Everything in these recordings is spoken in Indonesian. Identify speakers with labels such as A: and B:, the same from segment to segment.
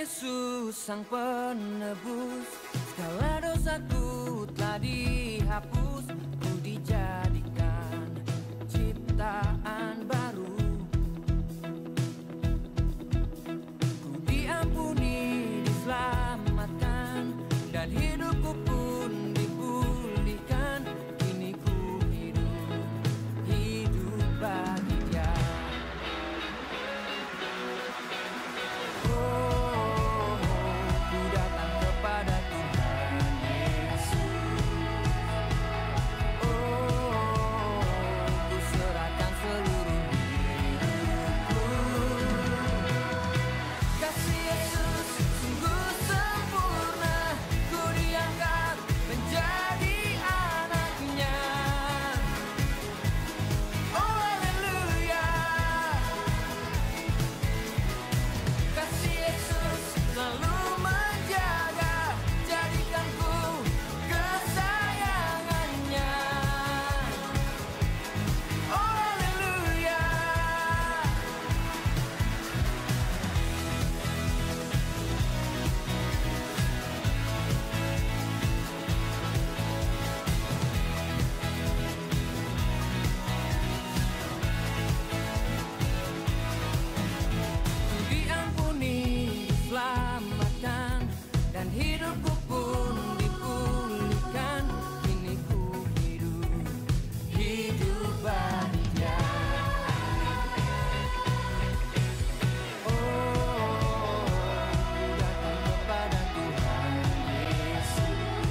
A: Yesus sang penebus, segala dosaku telah dihapus, ku dijadikan ciptaan baru. Ku diampuni, diselamatkan, dan hidupku pun dipulihkan. Kini ku hidup bagi Dia. Hidupku pun dipulihkan, kini ku hidup bagi Dia. Oh, ku datang kepada Tuhan Yesus.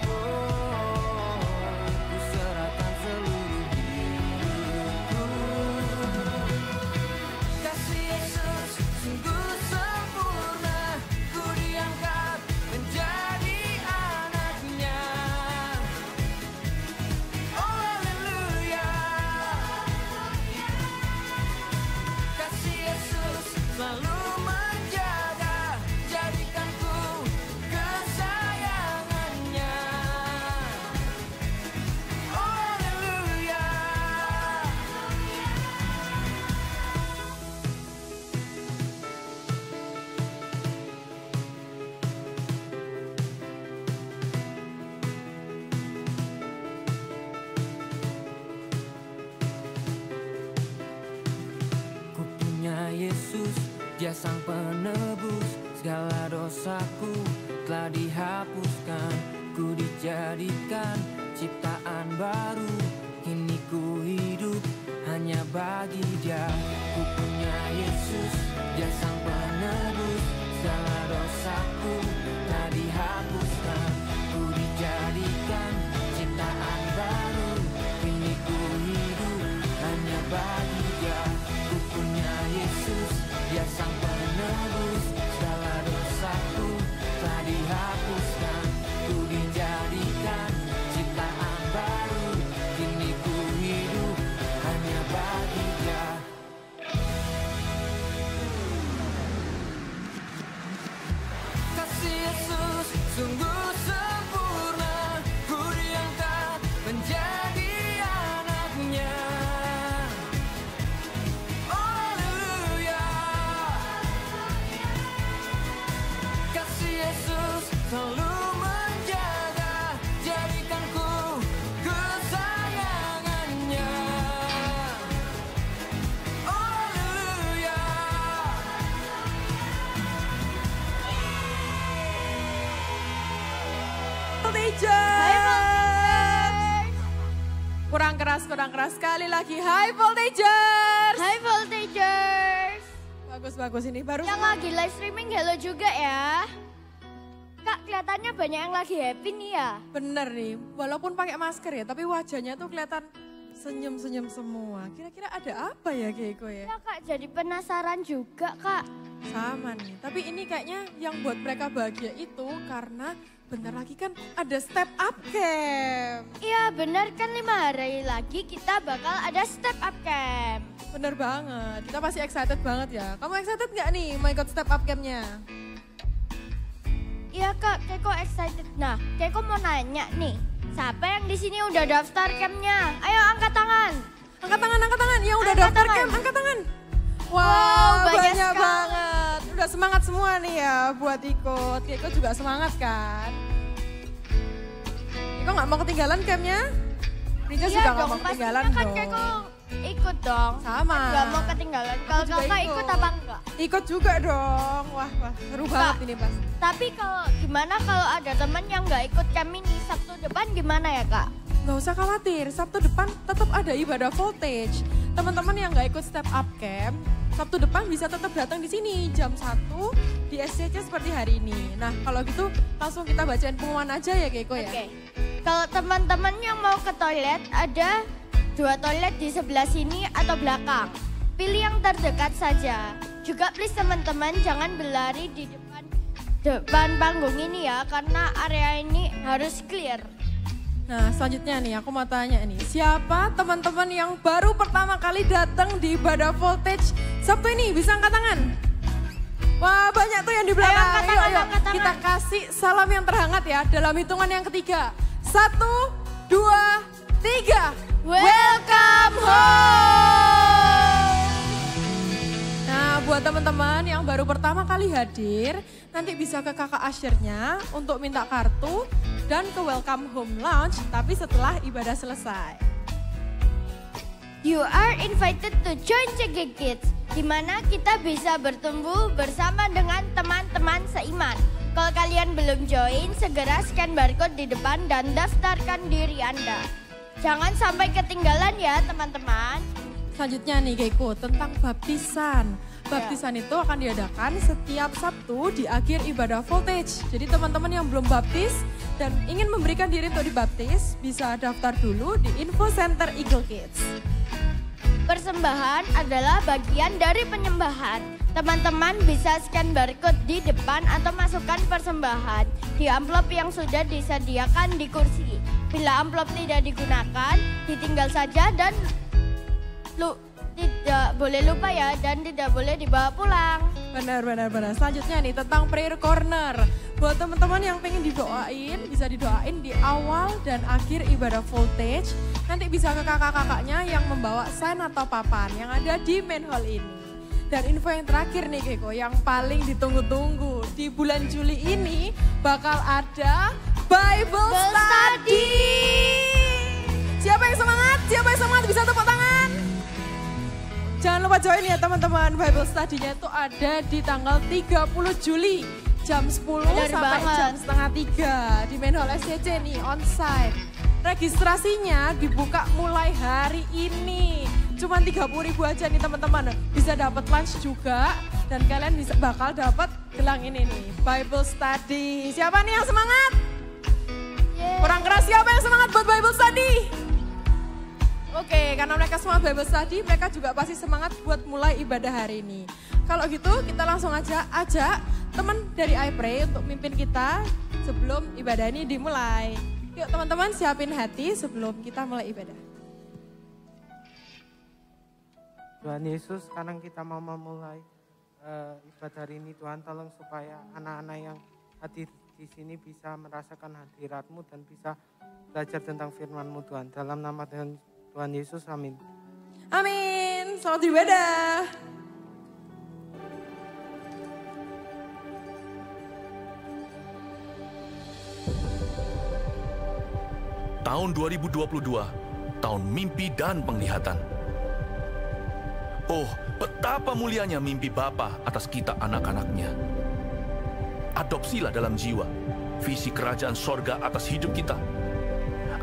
A: Oh, ku serahkan seluruh hidupku. Kasih Yesus sungguh sempurna, diangkat menjadi anaknya. Oh haleluya. Kasih Yesus selalu menjaga, jadikanku kesayangannya. Oh haleluya. Yesus, Dia sang penebus, segala dosaku telah dihapuskan, ku dijadikan ciptaan baru. Kini ku hidup hanya bagi Dia. Ku punya Yesus, Dia sang penebus, segala dosaku telah dihapuskan, ku dijadikan ciptaan baru. Kini ku hidup hanya bagi Dia. Ku punya Yesus, Dia sang penebus, segala dosaku telah dihapuskan, ku dijadikan ciptaan baru. Kini ku hidup hanya bagi Dia. Kasih Yesus sungguh sempurna, ku diangkat menjadi anaknya. Yesus selalu menjaga, jadikanku kesayangannya. Oh haleluya.
B: Voltagers. Kurang keras sekali lagi. High Voltagers.
C: Hai Voltagers.
B: Bagus ini baru.
C: Yang lagi live streaming hello juga ya. Kak, kelihatannya banyak yang lagi happy nih ya.
B: Bener nih, walaupun pakai masker ya, tapi wajahnya tuh kelihatan senyum-senyum semua. Kira-kira ada apa ya Keiko ya?
C: Ya Kak, jadi penasaran juga Kak.
B: Sama nih, tapi ini kayaknya yang buat mereka bahagia itu karena bentar lagi kan ada step up camp.
C: Iya bener kan 5 hari lagi kita bakal ada step up camp.
B: Bener banget, kita pasti excited banget ya. Kamu excited gak nih mau ikut step up campnya?
C: Iya Kak, Keiko excited. Nah, Keiko mau nanya nih, siapa yang di sini udah daftar campnya? Ayo angkat tangan.
B: Angkat tangan, yang udah daftar camp, angkat tangan. Wow, banyak banget. udah semangat semua nih ya buat ikut. Keiko juga semangat kan? Keiko nggak mau ketinggalan campnya? Prince
C: Iya
B: juga nggak
C: dong,
B: mau ketinggalan
C: pastinya kan
B: dong.
C: Keiko ikut dong.
B: Sama.
C: Gak mau ketinggalan. Kalau
B: juga
C: kakak
B: ikut.
C: ikut apa enggak?
B: Ikut juga dong. Wah seru banget ini pas.
C: Tapi kalau gimana kalau ada teman yang nggak ikut camp ini Sabtu depan gimana ya kak?
B: Nggak usah khawatir, Sabtu depan tetap ada ibadah voltage. Teman-teman yang nggak ikut step up camp, Sabtu depan bisa tetap datang di sini jam 1 di SCC seperti hari ini. Nah kalau gitu langsung kita bacain pengumuman aja ya Keiko ya.
C: Oke. Kalau teman-teman yang mau ke toilet ada 2 toilet di sebelah sini atau belakang. Pilih yang terdekat saja. Juga please teman-teman jangan berlari di depan panggung ini ya karena area ini harus clear.
B: Nah selanjutnya nih aku mau tanya nih, siapa teman-teman yang baru pertama kali datang di ibadah voltage Sabtu ini? Bisa angkat tangan? Wah banyak tuh yang di belakang.
C: Ayo, angkat tangan, angkat tangan.
B: Kita kasih salam yang terhangat ya dalam hitungan yang ketiga. 1, 2, 3. Welcome home. Nah buat teman-teman yang baru pertama kali hadir, nanti bisa ke kakak Asyirnya untuk minta kartu dan ke welcome home lounge, tapi setelah ibadah selesai.
C: You are invited to join CG Kids, di mana kita bisa bertumbuh bersama dengan teman-teman seiman. Kalau kalian belum join, segera scan barcode di depan dan daftarkan diri Anda. Jangan sampai ketinggalan ya teman-teman.
B: Selanjutnya nih Keiko, tentang baptisan. Baptisan itu akan diadakan setiap Sabtu di akhir ibadah voltage. Jadi teman-teman yang belum baptis dan ingin memberikan diri untuk dibaptis, bisa daftar dulu di Info Center Eagle Kids.
C: Persembahan adalah bagian dari penyembahan. Teman-teman bisa scan barcode di depan atau masukkan persembahan di amplop yang sudah disediakan di kursi. Bila amplop tidak digunakan, ditinggal saja dan tidak boleh lupa ya dan tidak boleh dibawa pulang.
B: Benar. Selanjutnya nih tentang prayer corner. Buat teman-teman yang pengen didoain, bisa didoain di awal dan akhir ibadah voltage. Nanti bisa ke kakak-kakaknya yang membawa sign atau papan yang ada di main hall ini. Dan info yang terakhir nih Keiko, yang paling ditunggu-tunggu. Di bulan Juli ini bakal ada Bible Study. Siapa yang semangat? Bisa tepuk tangan. Jangan lupa join ya teman-teman, Bible Study-nya itu ada di tanggal 30 Juli. Jam 10
C: Benar
B: sampai
C: banget.
B: jam setengah 3 di main hall SCC nih, onsite. Registrasinya dibuka mulai hari ini. Cuma 30.000 aja nih teman-teman. Bisa dapat lunch juga dan kalian bisa bakal dapat gelang ini nih, Bible Study. Siapa nih yang semangat? Kurang keras, siapa yang semangat buat Bible Study? Oke, karena mereka semua Bible Study, mereka juga pasti semangat buat mulai ibadah hari ini. Kalau gitu kita langsung aja ajak teman dari iPray untuk mimpin kita sebelum ibadah ini dimulai. Yuk teman-teman siapin hati sebelum kita mulai ibadah.
D: Tuhan Yesus, sekarang kita mau memulai ibadah hari ini. Tuhan tolong supaya anak-anak yang hadir di sini bisa merasakan hadirat-Mu dan bisa belajar tentang firman-Mu Tuhan. Dalam nama Tuhan Yesus, amin.
B: Amin, selamat ibadah.
E: Tahun 2022, tahun mimpi dan penglihatan. Oh, betapa mulianya mimpi Bapa atas kita anak-anaknya. Adopsilah dalam jiwa visi kerajaan sorga atas hidup kita,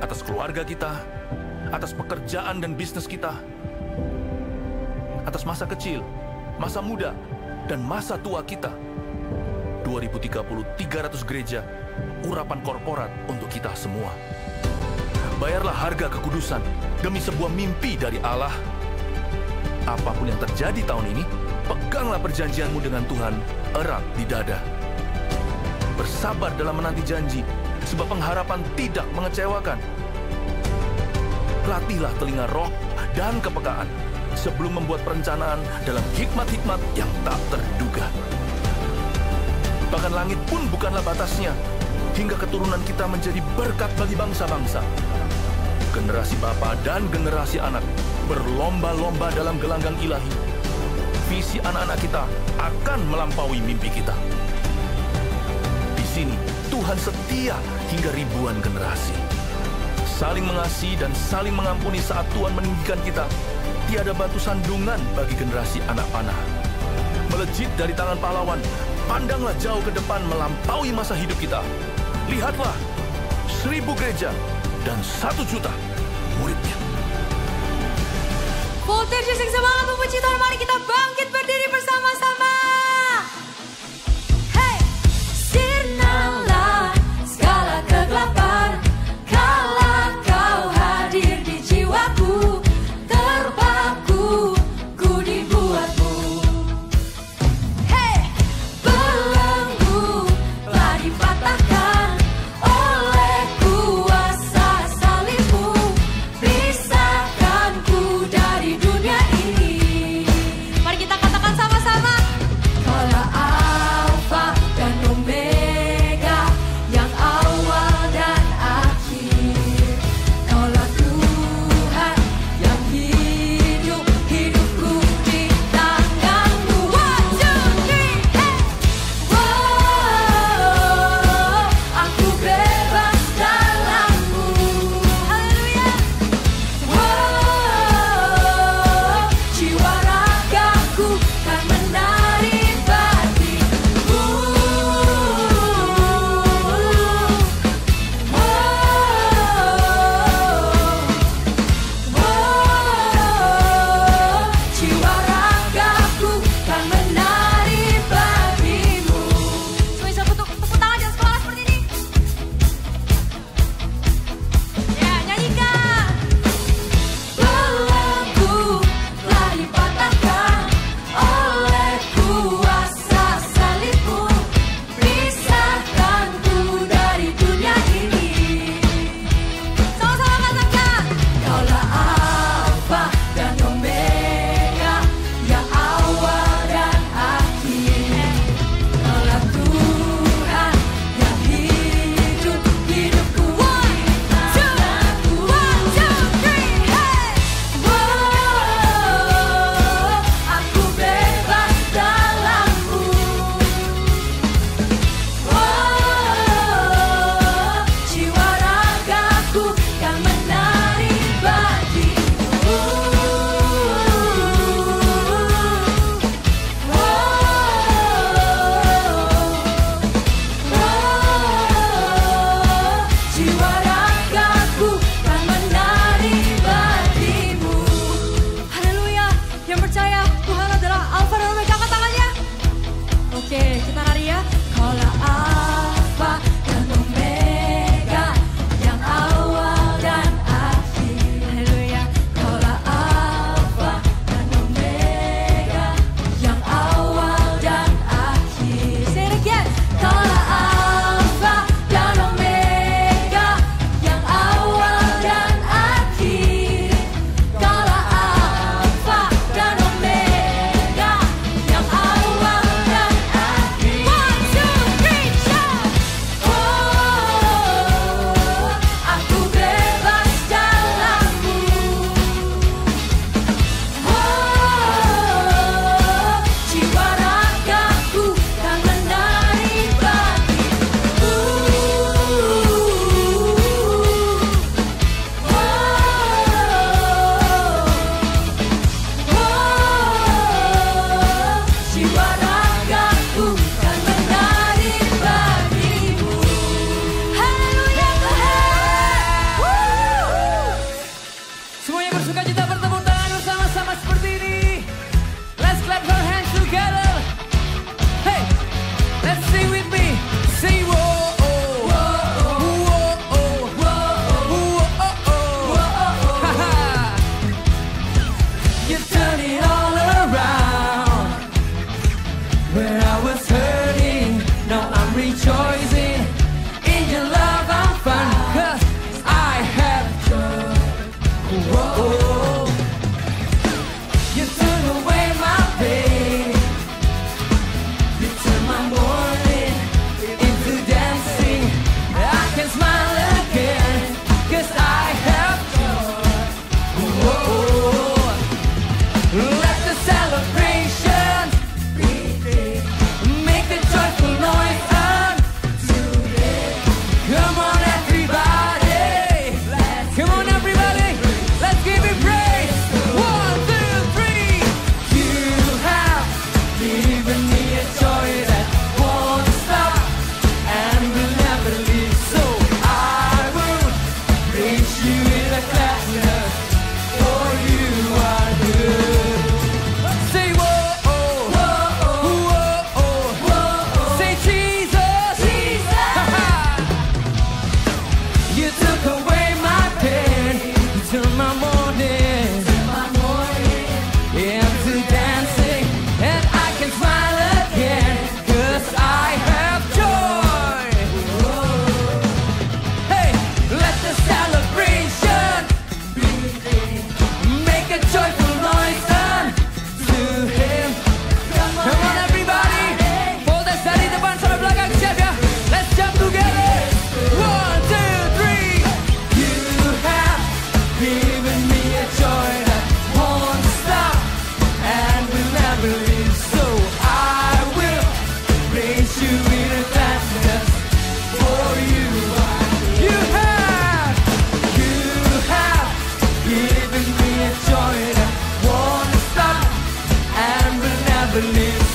E: atas keluarga kita, atas pekerjaan dan bisnis kita, atas masa kecil, masa muda, dan masa tua kita. 2030, 300 gereja, urapan korporat untuk kita semua. Bayarlah harga kekudusan demi sebuah mimpi dari Allah. Apapun yang terjadi tahun ini, peganglah perjanjianmu dengan Tuhan erat di dada. Bersabar dalam menanti janji, sebab pengharapan tidak mengecewakan. Latihlah telinga roh dan kepekaan sebelum membuat perencanaan dalam hikmat-hikmat yang tak terduga. Bahkan langit pun bukanlah batasnya, hingga keturunan kita menjadi berkat bagi bangsa-bangsa. Generasi bapa dan generasi anak berlomba-lomba dalam gelanggang ilahi. visi anak-anak kita akan melampaui mimpi kita. Di sini, Tuhan setia hingga ribuan generasi. Saling mengasihi dan saling mengampuni saat Tuhan meninggikan kita. Tiada batu sandungan bagi generasi anak panah. Melejit dari tangan pahlawan, pandanglah jauh ke depan melampaui masa hidup kita. Lihatlah, 1000 gereja dan 1 juta muridnya.
B: Voltage sing semangat memuji Tuhan, mari kita bangkit berdiri bersama-sama. Hey, sirnalah segala kegelapan, kala kau hadir di jiwaku, terpaku ku dibuatmu. Hey, belenggu telah dipatahkan oleh kuasa salibmu, pisahkanku dari dunia ini. Mari kita katakan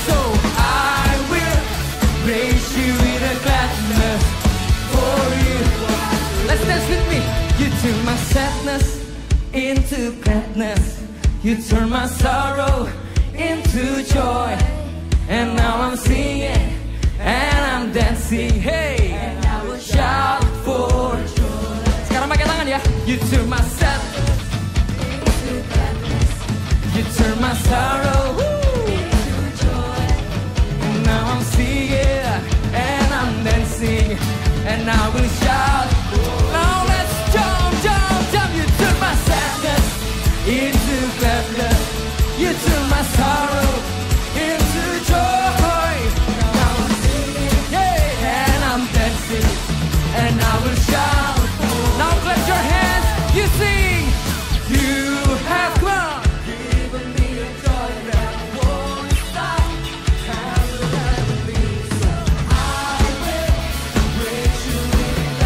A: So I will praise you with a gladness for you. Let's dance with me. You turn my sadness into gladness. You turn my sorrow into joy. And now I'm singing and I'm dancing. Hey, and I will shout for joy. Sekarang pakai tangan ya. You turn my sadness into gladness. You turn my sorrow into joy. And now I'm singing and I'm dancing. And I will shout. Now let's jump, jump, jump. You turn my sadness into gladness. You turn my sorrow into joy. Now I'm singing, yeah, and I'm dancing, and I will shout. Now clap your hands, you sing. You have come, given me a joy that won't stop. Have never been so. I will praise you in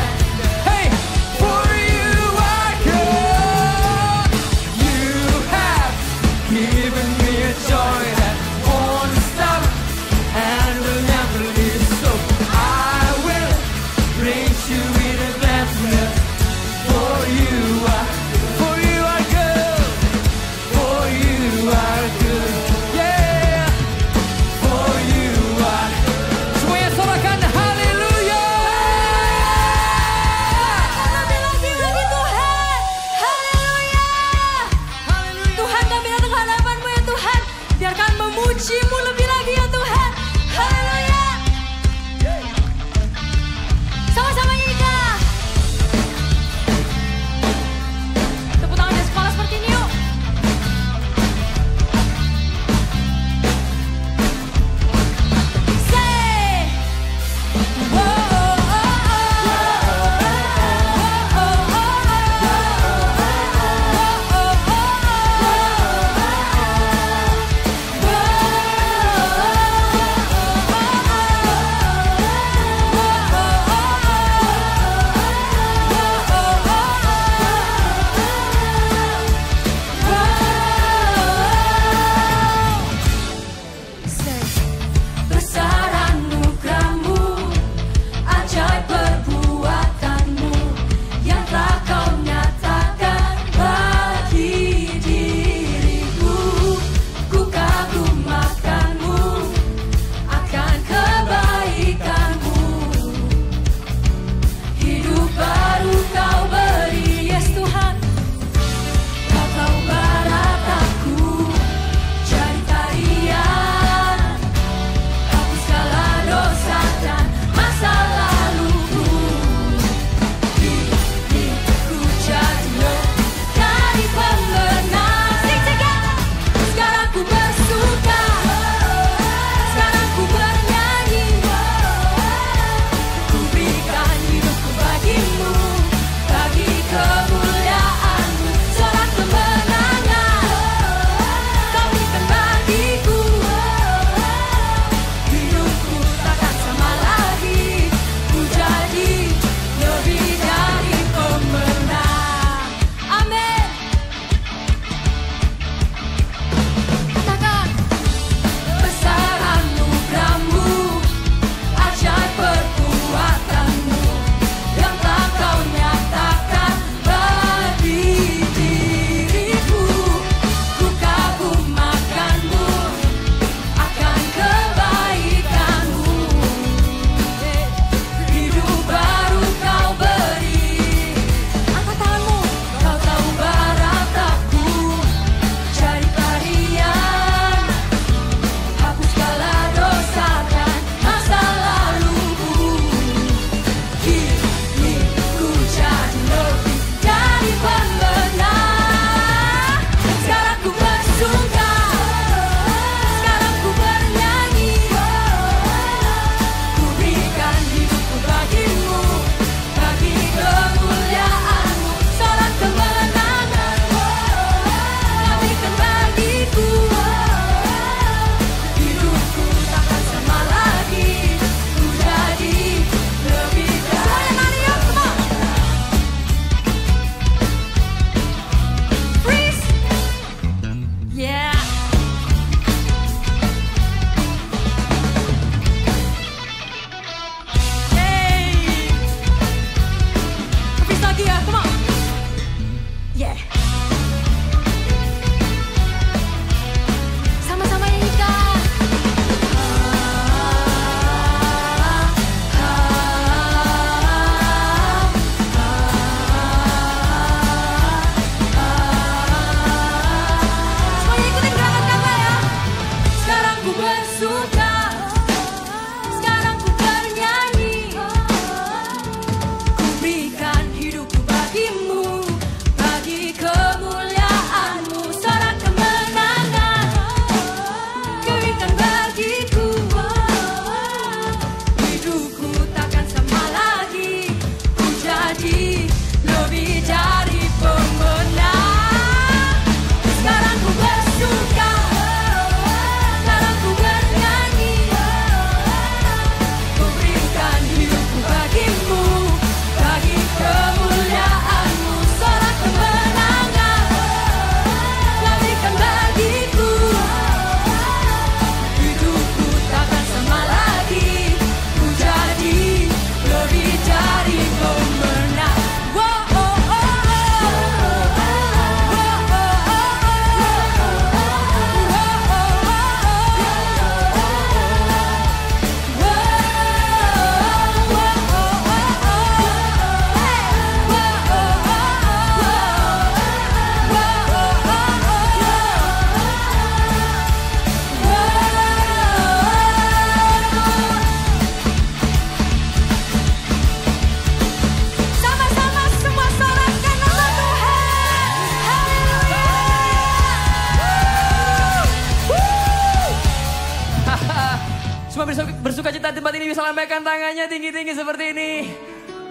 A: Cuma bersuka cita di tempat ini bisa lambaikan tangannya tinggi-tinggi seperti ini.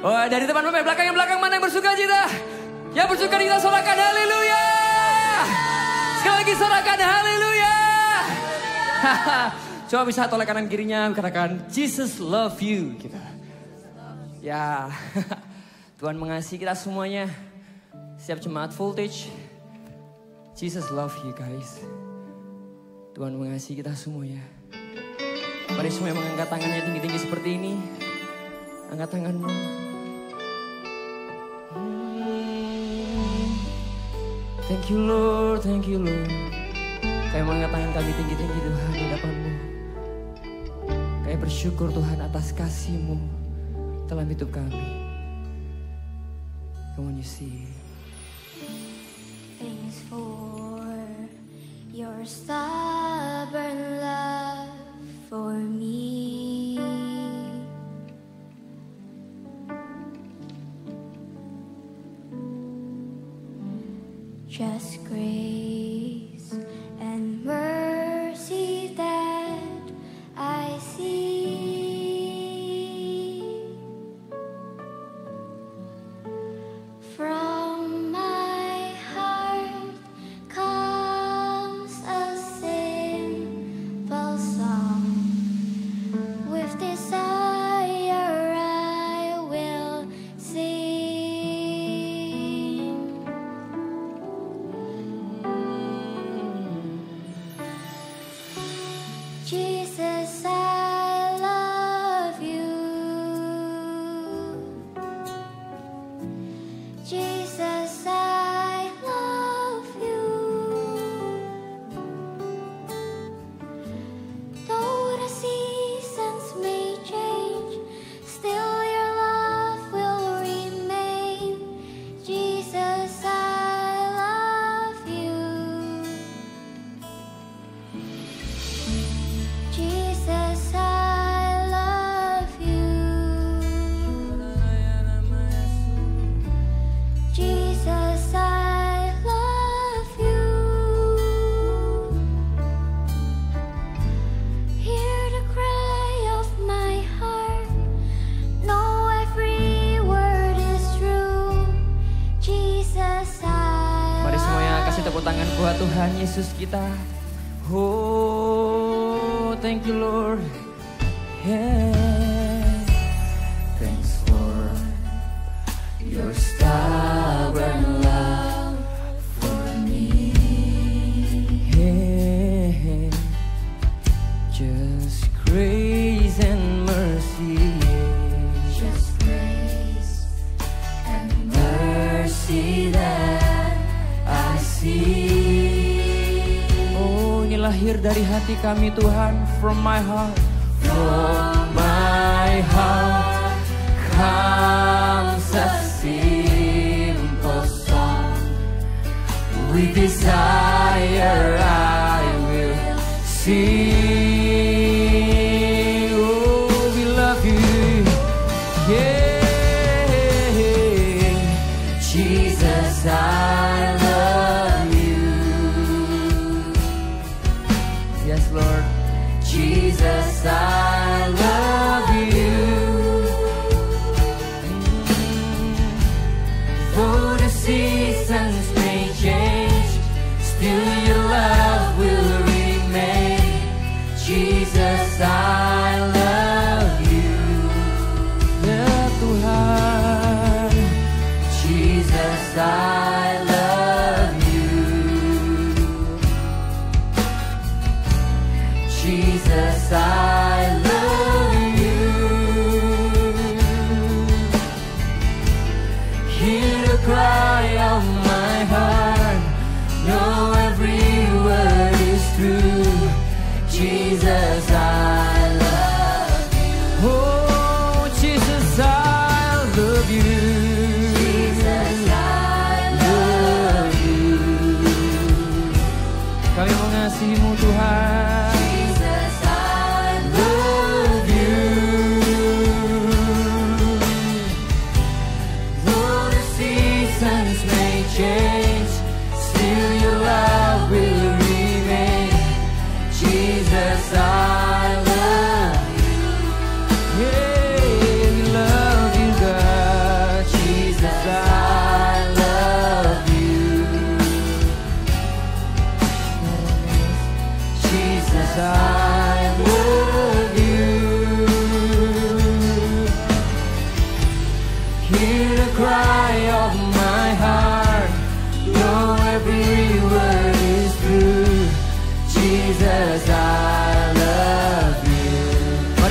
A: Oh, dari teman-teman belakang mana yang bersuka cita? Yang bersuka kita sorakan haleluya. Sekali lagi sorakan haleluya. Coba bisa tolak kanan kirinya katakan Jesus love you gitu. Ya. Tuhan mengasihi kita semuanya. Siap jemaat voltage. Jesus love you guys. Tuhan mengasihi kita semuanya. Mari semua mengangkat tangannya tinggi-tinggi seperti ini. Angkat tanganmu. Thank you Lord, thank you Lord. Kami mengangkat tangan kami tinggi-tinggi Tuhan di hadapan-Mu. Kami bersyukur Tuhan atas kasih-Mu dalam hidup kami. Come on you see.
C: Thanks for your stubborn love for me. Just grace and mercy that I see from my heart comes a simple song. With desire I will sing. Jesus, I love you. Jesus, I love you. Though the seasons may change, still your love will remain. Jesus, I love you. Jesus, I love you. Jesus, I love you. Hear the cry of my heart. Know every word is true. Jesus, I
A: Mari semuanya kasih tepuk tangan buat Tuhan Yesus kita. Oh, thank you Lord. Yeah. Thanks for your stubborn love for me. Yeah. Just grace and mercy. Just grace and mercy that I see. Oh, ini lahir dari hati kami Tuhan. From my heart. From my heart comes a simple song. With desire I will sing. Oh, we love you. Yeah. Jesus, I love you. Yes, Lord. Jesus, I love you. Though the seasons may change, still your love will remain. Jesus, I love you. Ya Tuhan, Jesus, I love you. Jesus, I love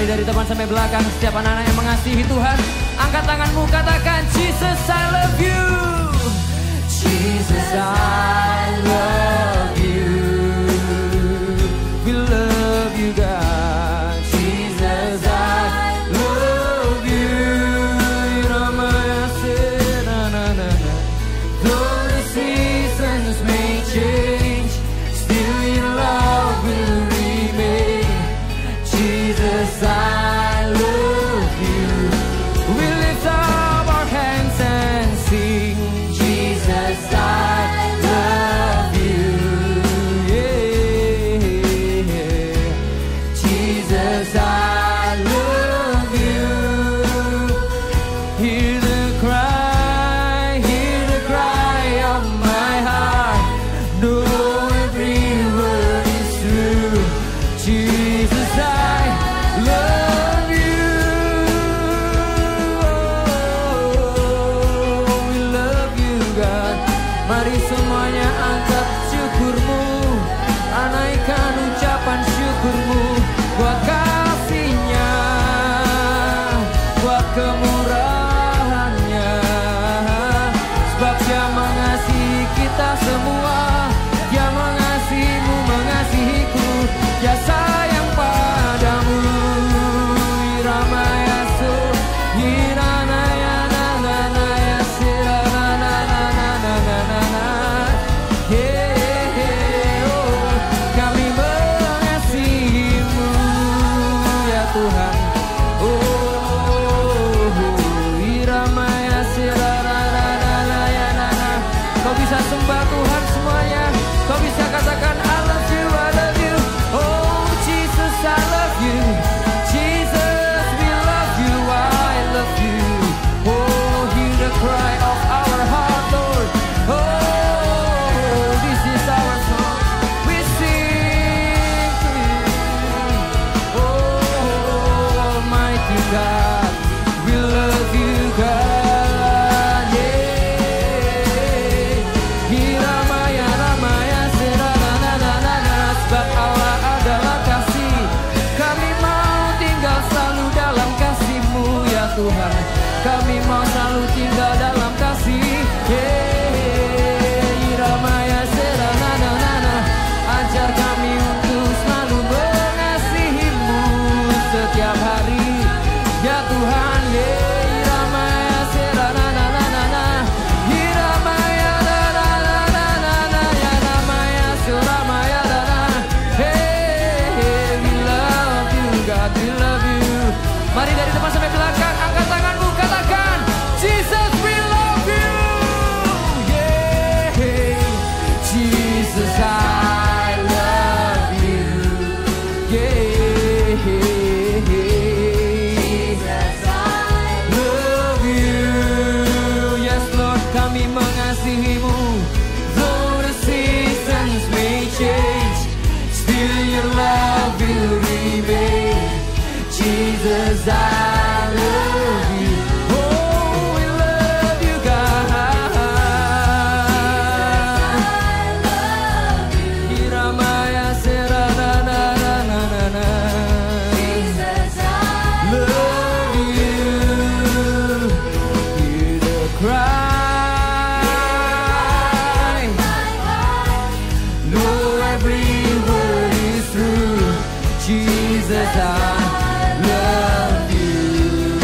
A: Mari dari depan sampai belakang, setiap anak-anak yang mengasihi Tuhan, angkat tanganmu, katakan Jesus I love you. Jesus I love you. We love you God. Jesus I love you. Ramaya said na na na na. Though the seasons may change, still your love will remain. Jesus I love you. We lift up our hands and sing. Jesus I love you. Yeah. Jesus I love you. Hear the cry of my heart. Know every word is true. Jesus I love you. Oh, we love you God. Mari semuanya angkat syukurmu, naikkan ucapan syukurmu buat kasih-Nya, buat kemurahan-Nya. Sebab Dia mengasihi kita semua, Dia mengasihimu, mengasihiku, Dia sayang padamu. Iramaya so, iranaya na na na ya sira na na na na na na na na. Yeah, oh, kami mengasihimu ya Tuhan. Oh, iramaya sira na na na na ya na na. Kau bisa sembah Tuhan semuanya. Kau bisa katakan I love you, I love you. Oh Jesus I love you. Jesus we love you, I love you. Oh hear the cry of our heart Lord. Oh this is our song. We sing to you. Oh Almighty God, we love you God. Yeah. Hiramaya ramaya serana na na na. Sebab Allah adalah kasih. Kami mau tinggal selalu dalam kasih-Mu ya Tuhan. Kami mau selalu tinggal dalam kasih. Yeah. Hiramaya serana na na na. Ajar kami untuk selalu mengasihi-Mu setiap hari ya Tuhan. Yeah. Hiramaya serana na na na na. Hiramaya na na na na na na. Ya ramaya suramaya na na. Hey, we love you God, we love you. Mari dari depan sampai belakang, angkat tanganmu, katakan Jesus we love you. Yeah, Jesus I love you. Yeah, Jesus I love you. Yes Lord, kami mengasihi-Mu. Though the seasons may change, still your love will remain. Jesus I love you. Oh we love you God. Hiramaya serana na na na na na. Jesus I love you. Hear the cry. Know every word is true. Jesus I love you.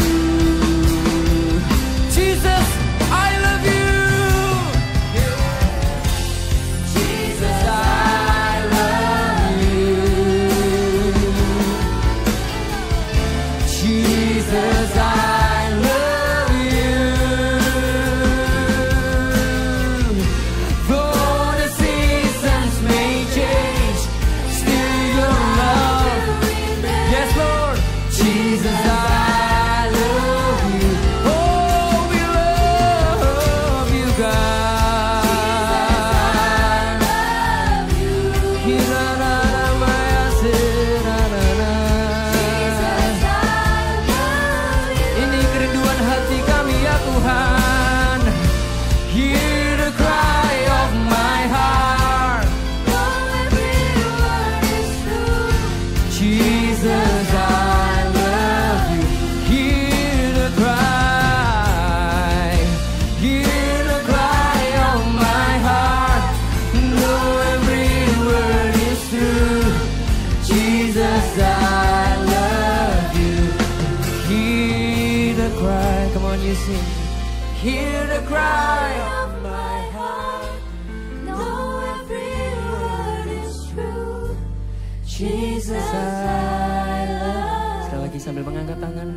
A: Jesus I love you. Jesus I love you. Jesus I love you. Though the seasons may change, still your love. Yes Lord. Jesus I love you. Oh we love you God. Hiranamaya serana. Ini kerinduan hati kami ya Tuhan. Hear the cry of my heart. Jesus I love you. you sing. Hear the cry of my heart.
F: Know every word is true.
A: Jesus, I love. Sekali lagi sambil mengangkat tangan,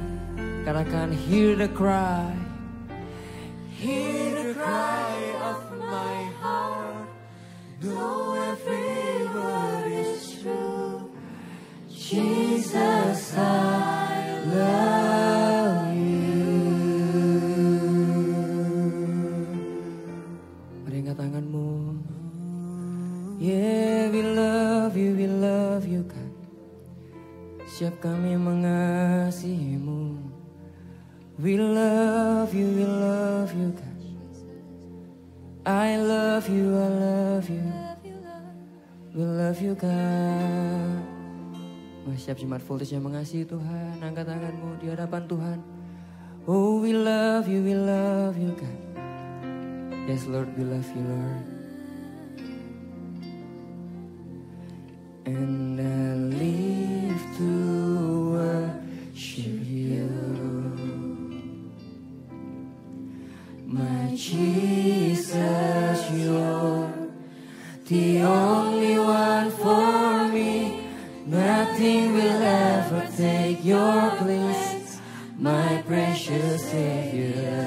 A: katakan hear the cry. Hear the cry of my heart. Know every word is true. Jesus, I love you. Mari angkat tanganmu. Yeah, we love you kan. Siap kami mengasihimu. We love you kan. I love you, we love you kan. Siap jemaat Voltage yang mengasihi Tuhan, angkat tanganmu di hadapan Tuhan. Oh, we love you kan. Yes Lord, we love you Lord. And I live to worship you, my Jesus, you're the only one for me. Nothing will ever take your place, my precious Savior.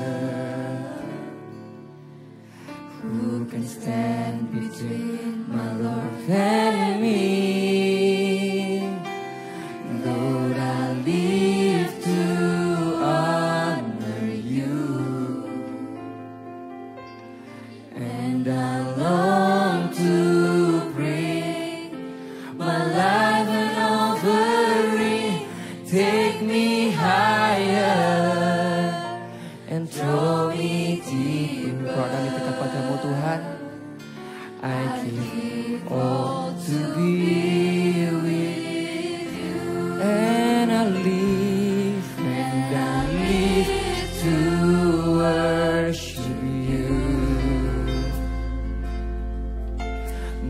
A: Who can stand between my Lord and me? Lord, I live to honor you, and I long to bring my life an offering. Take me higher and throw me deep. Kau akan dekat padamu Tuhan. I give all to be with you, and I live to worship you,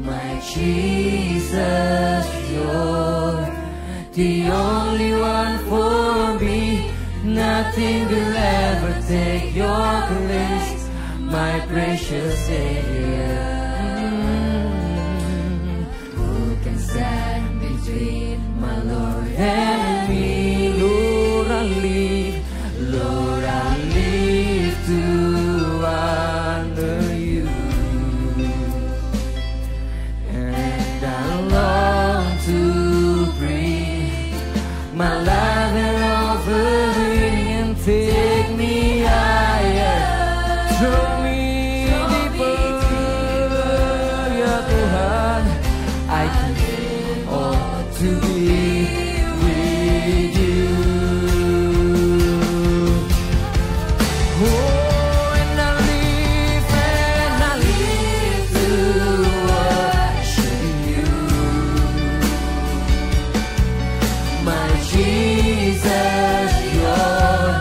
A: my Jesus, you're the only one for me. Nothing will ever take your place, my precious Savior. Who can stand between my Lord and me? Lord, I live to honor you, and I long to bring my life and offering, and take me higher, throw me deeper, ya Tuhan. I give all to be with you. Oh, and I live to worship you, my Jesus, you're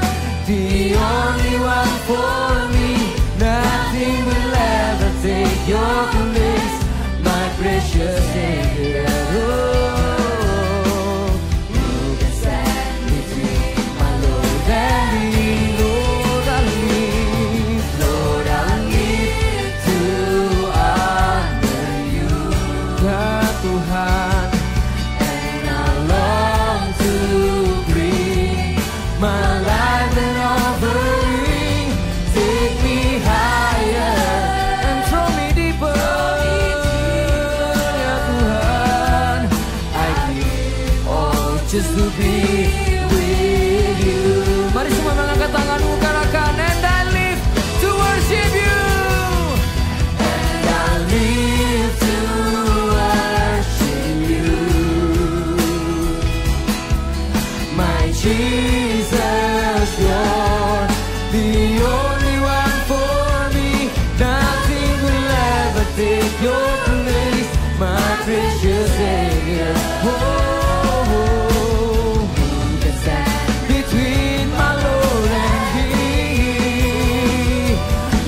A: the only one for me. Nothing will ever take your place, my precious Savior. Oh, who can stand between my Lord and me? Lord, I live to honor you, ya Tuhan, and I long to bring my life and offering. Take me higher and throw me deeper, ya Tuhan. I give all just to be with you. Mari semua mengangkat tanganmu, katakan, and I live to worship you, and I live to worship you, my Jesus, you're the only one for me. Nothing will ever take your place, my precious Savior. Oh, who can stand between my Lord and me?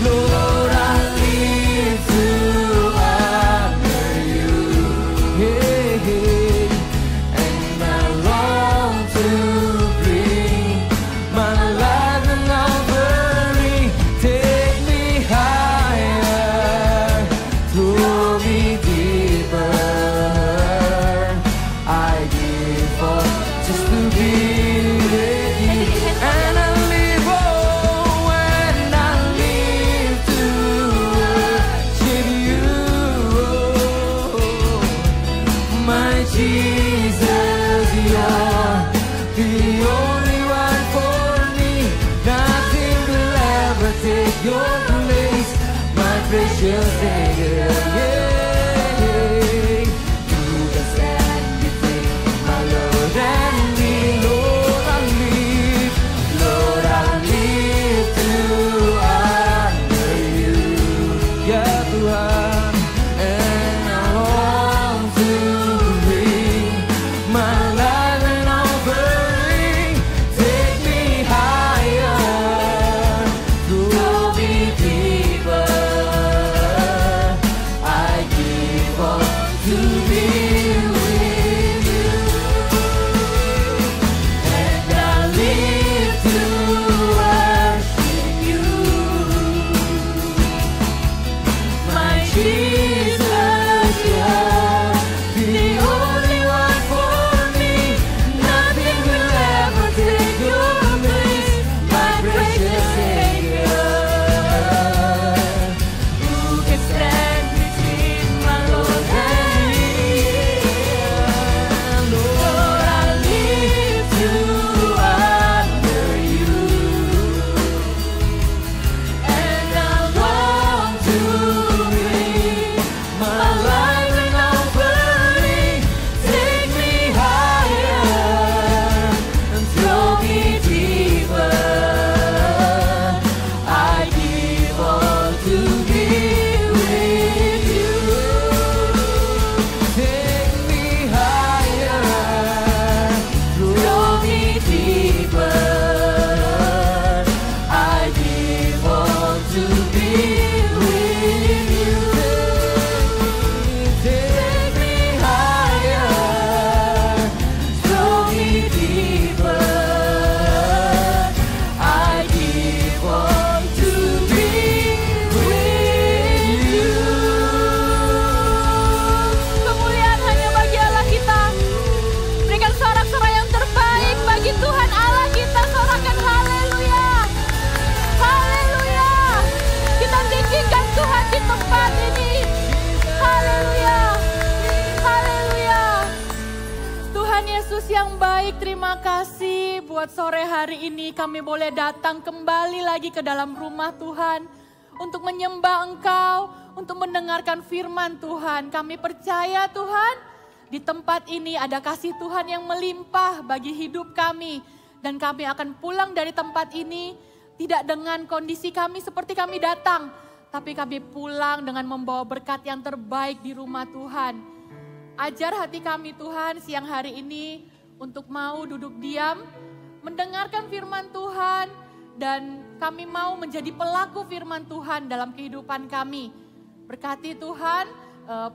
A: Lord, I live to honor you, yeah, and I long to bring my life and offering. be with you. And I live, oh, and I live to worship you. My Jesus, you're the only one for me. Nothing will ever take your place, my precious Savior. Yeah. You can stand between my Lord and me. Lord, I live. Lord, I live to honor you. Yeah, Tuhan. And I long to bring my life an offering. Take me higher, throw me deeper. I give up to be with you. And I live to worship you. My Jesus, you're the only one for me. Nothing will ever take your place, my precious Savior. Who can stand between my Lord and me? Lord, I live to honor you. And I long to bring my life an offering. Take me higher and throw me deeper. I give all to be with you. Take me higher, throw me deeper. I give all to be with you. Take me higher, throw me deeper. I give all to be with you.
B: Kemuliaan hanya bagi Allah kita. Berikan sorak-sorai yang terbaik bagi Tuhan Allah kita. Sorakan haleluya. Haleluya. Kita tinggikan Tuhan di tempat ini. Haleluya. Haleluya. Tuhan Yesus yang baik, terima kasih buat sore hari ini kami boleh datang kembali lagi ke dalam rumah Tuhan. Untuk menyembah Engkau, untuk mendengarkan firman Tuhan. Kami percaya Tuhan, di tempat ini ada kasih Tuhan yang melimpah bagi hidup kami. Dan kami akan pulang dari tempat ini tidak dengan kondisi kami seperti kami datang. Tapi kami pulang dengan membawa berkat yang terbaik di rumah Tuhan. Ajar hati kami Tuhan siang hari ini untuk mau duduk diam, mendengarkan firman Tuhan. Dan kami mau menjadi pelaku firman Tuhan dalam kehidupan kami. Berkati Tuhan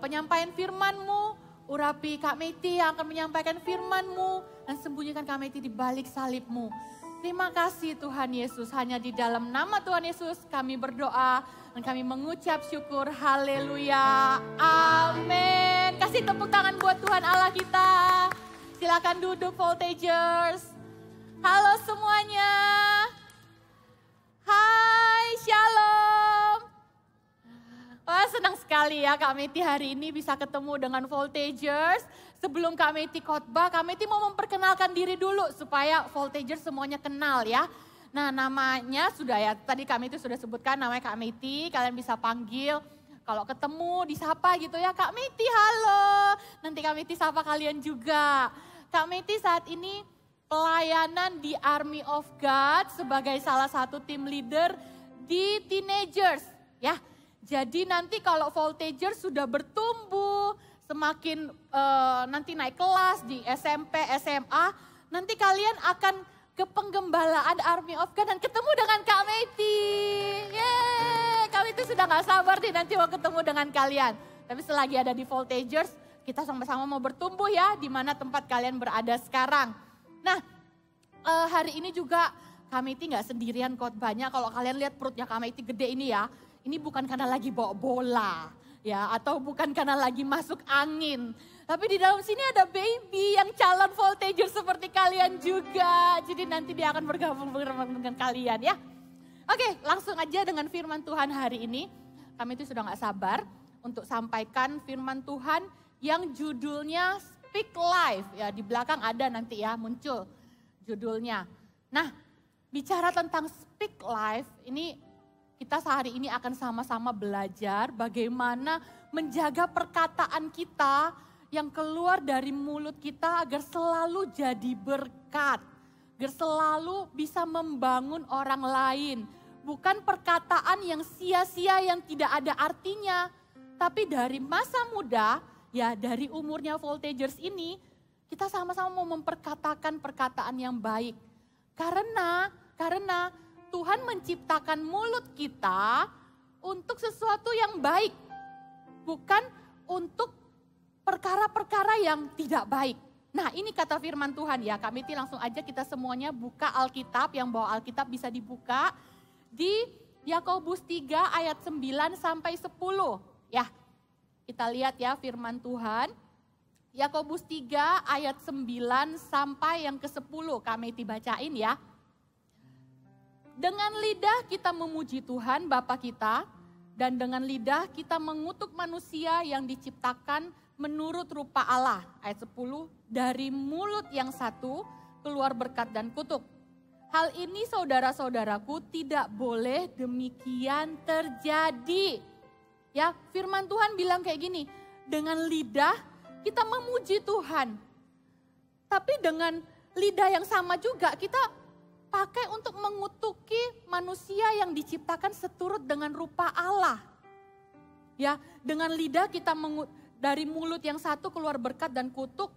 B: penyampaian firman-Mu, urapi Kak Meti yang akan menyampaikan firman-Mu, dan sembunyikan Kak Meti di balik salib-Mu. Terima kasih Tuhan Yesus, hanya di dalam nama Tuhan Yesus kami berdoa dan kami mengucap syukur. Haleluya, amin. Kasih tepuk tangan buat Tuhan Allah kita. Silakan duduk Voltagers. Halo semuanya. Hai, shalom. Wah, senang sekali ya Kak Meti hari ini bisa ketemu dengan Voltagers. Sebelum Kak Meti khotbah, Kak Meti mau memperkenalkan diri dulu supaya Voltagers semuanya kenal ya. Nah, namanya sudah ya, tadi Kak Meti sudah sebutkan namanya Kak Meti, kalian bisa panggil. Kalau ketemu disapa gitu ya, Kak Meti halo. Nanti Kak Meti sapa kalian juga. Kak Meti saat ini pelayanan di Army of God sebagai salah satu tim leader di teenagers ya. Jadi nanti kalau Voltagers sudah bertumbuh, semakin nanti naik kelas di SMP, SMA, nanti kalian akan ke penggembalaan Army of God dan ketemu dengan Kak Meti. Yeay, Kak Meti sudah gak sabar nih nanti mau ketemu dengan kalian. Tapi selagi ada di Voltagers, kita sama-sama mau bertumbuh ya, di mana tempat kalian berada sekarang. Nah, hari ini juga Kak Meti gak sendirian khotbahnya. Kalau kalian lihat perutnya Kak Meti gede ini ya, ini bukan karena lagi bawa bola.
G: ya, atau bukan karena lagi masuk angin. Tapi di dalam sini ada baby yang calon voltager seperti kalian juga. Jadi nanti dia akan bergabung dengan kalian ya. Oke, langsung aja dengan firman Tuhan hari ini. Kami itu sudah gak sabar untuk sampaikan firman Tuhan yang judulnya Speak Life. Ya, di belakang ada nanti ya muncul judulnya. Nah, bicara tentang Speak Life, ini kita sehari ini akan sama-sama belajar bagaimana menjaga perkataan kita yang keluar dari mulut kita agar selalu jadi berkat. Agar selalu bisa membangun orang lain. Bukan perkataan yang sia-sia yang tidak ada artinya. Tapi dari masa muda, ya dari umurnya voltagers ini, kita sama-sama mau memperkatakan perkataan yang baik. Karena Tuhan menciptakan mulut kita untuk sesuatu yang baik. Bukan untuk perkara-perkara yang tidak baik. Nah, ini kata firman Tuhan ya. Kami langsung aja kita semuanya buka Alkitab, yang bawa Alkitab bisa dibuka di Yakobus 3 ayat 9 sampai 10. Ya, kita lihat ya firman Tuhan. Yakobus 3 ayat 9 sampai yang ke-10 kami dibacain ya. Dengan lidah kita memuji Tuhan Bapa kita, dan dengan lidah kita mengutuk manusia yang diciptakan menurut rupa Allah. Ayat 10, dari mulut yang satu keluar berkat dan kutuk. Hal ini saudara-saudaraku tidak boleh demikian terjadi. Ya, firman Tuhan bilang kayak gini, dengan lidah kita memuji Tuhan. Tapi dengan lidah yang sama juga kita pakai untuk mengutuki manusia yang diciptakan seturut dengan rupa Allah. Ya, dengan lidah kita dari mulut yang satu keluar berkat dan kutuk.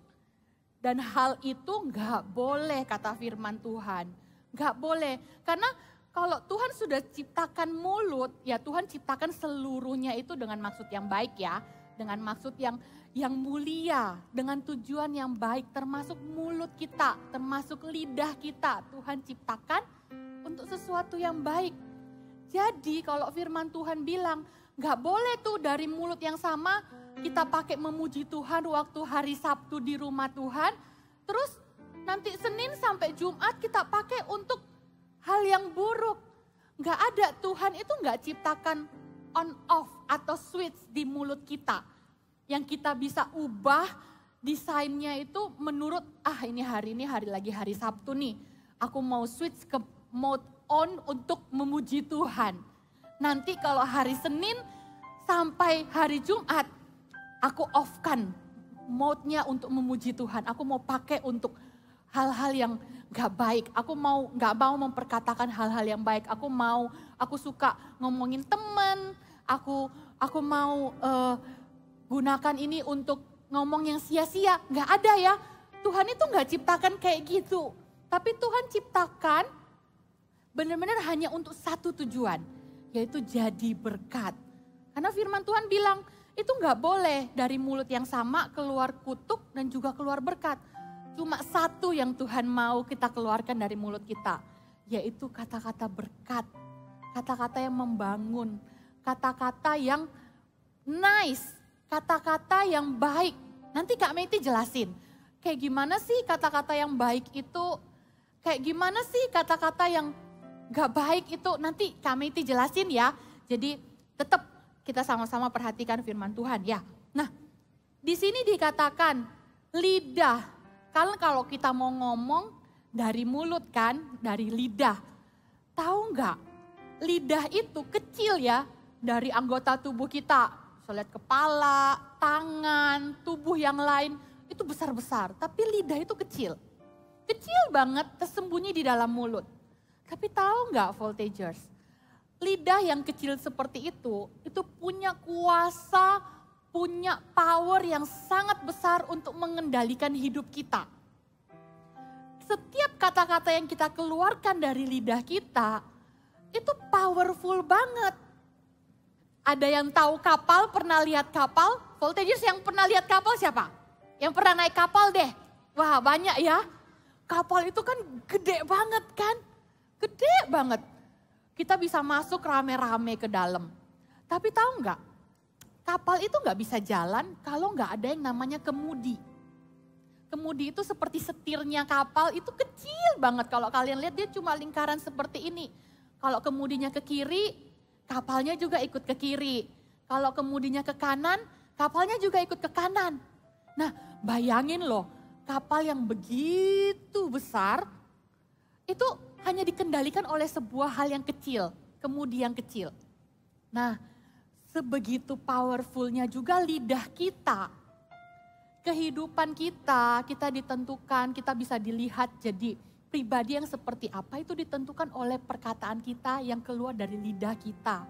G: Dan hal itu enggak boleh kata firman Tuhan. Enggak boleh. Karena kalau Tuhan sudah ciptakan mulut, ya Tuhan ciptakan seluruhnya itu dengan maksud yang baik ya. Dengan maksud yang mulia, dengan tujuan yang baik, termasuk mulut kita, termasuk lidah kita. Tuhan ciptakan untuk sesuatu yang baik. Jadi kalau firman Tuhan bilang, enggak boleh tuh dari mulut yang sama kita pakai memuji Tuhan waktu hari Sabtu di rumah Tuhan. Terus nanti Senin sampai Jumat kita pakai untuk hal yang buruk. Enggak ada, Tuhan itu enggak ciptakan on off atau switch di mulut kita. Yang kita bisa ubah desainnya itu menurut, ini hari Sabtu nih. Aku mau switch ke mode on untuk memuji Tuhan. Nanti kalau hari Senin sampai hari Jumat, aku off-kan mode-nya untuk memuji Tuhan. Aku mau pakai untuk hal-hal yang gak baik. Aku gak mau memperkatakan hal-hal yang baik. Aku suka ngomongin teman. Aku mau gunakan ini untuk ngomong yang sia-sia. Gak ada ya. Tuhan itu gak ciptakan kayak gitu. Tapi Tuhan ciptakan benar-benar hanya untuk satu tujuan. Yaitu jadi berkat. Karena firman Tuhan bilang, itu gak boleh dari mulut yang sama keluar kutuk dan juga keluar berkat. Cuma satu yang Tuhan mau kita keluarkan dari mulut kita. Yaitu kata-kata berkat. Kata-kata yang membangun. Kata-kata yang nice. Kata-kata yang baik. Nanti Kak Meti jelasin. Kayak gimana sih kata-kata yang baik itu? Kayak gimana sih kata-kata yang gak baik itu? Nanti Kak Meti jelasin ya. Jadi tetap kita sama-sama perhatikan firman Tuhan ya. Nah, di sini dikatakan lidah. Kalau kita mau ngomong dari mulut kan, dari lidah. Tahu nggak? Lidah itu kecil ya dari anggota tubuh kita. Saya lihat kepala, tangan, tubuh yang lain itu besar-besar. Tapi lidah itu kecil. Kecil banget tersembunyi di dalam mulut. Tapi tahu nggak voltagers? Lidah yang kecil seperti itu punya kuasa, punya power yang sangat besar untuk mengendalikan hidup kita. Setiap kata-kata yang kita keluarkan dari lidah kita, itu powerful banget. Ada yang tahu kapal, pernah lihat kapal? Voltagers yang pernah lihat kapal siapa? Yang pernah naik kapal deh? Wah banyak ya. Kapal itu kan gede banget kan? Gede banget. Kita bisa masuk rame-rame ke dalam. Tapi tahu nggak? kapal itu nggak bisa jalan kalau nggak ada yang namanya kemudi. Kemudi itu seperti setirnya kapal, itu kecil banget. Kalau kalian lihat dia cuma lingkaran seperti ini. Kalau kemudinya ke kiri, kapalnya juga ikut ke kiri. Kalau kemudinya ke kanan, kapalnya juga ikut ke kanan. Nah, bayangin loh, kapal yang begitu besar, itu hanya dikendalikan oleh sebuah hal yang kecil, kemudi yang kecil. Nah, sebegitu powerfulnya juga lidah kita. Kehidupan kita ditentukan, kita bisa dilihat jadi pribadi yang seperti apa itu ditentukan oleh perkataan kita yang keluar dari lidah kita.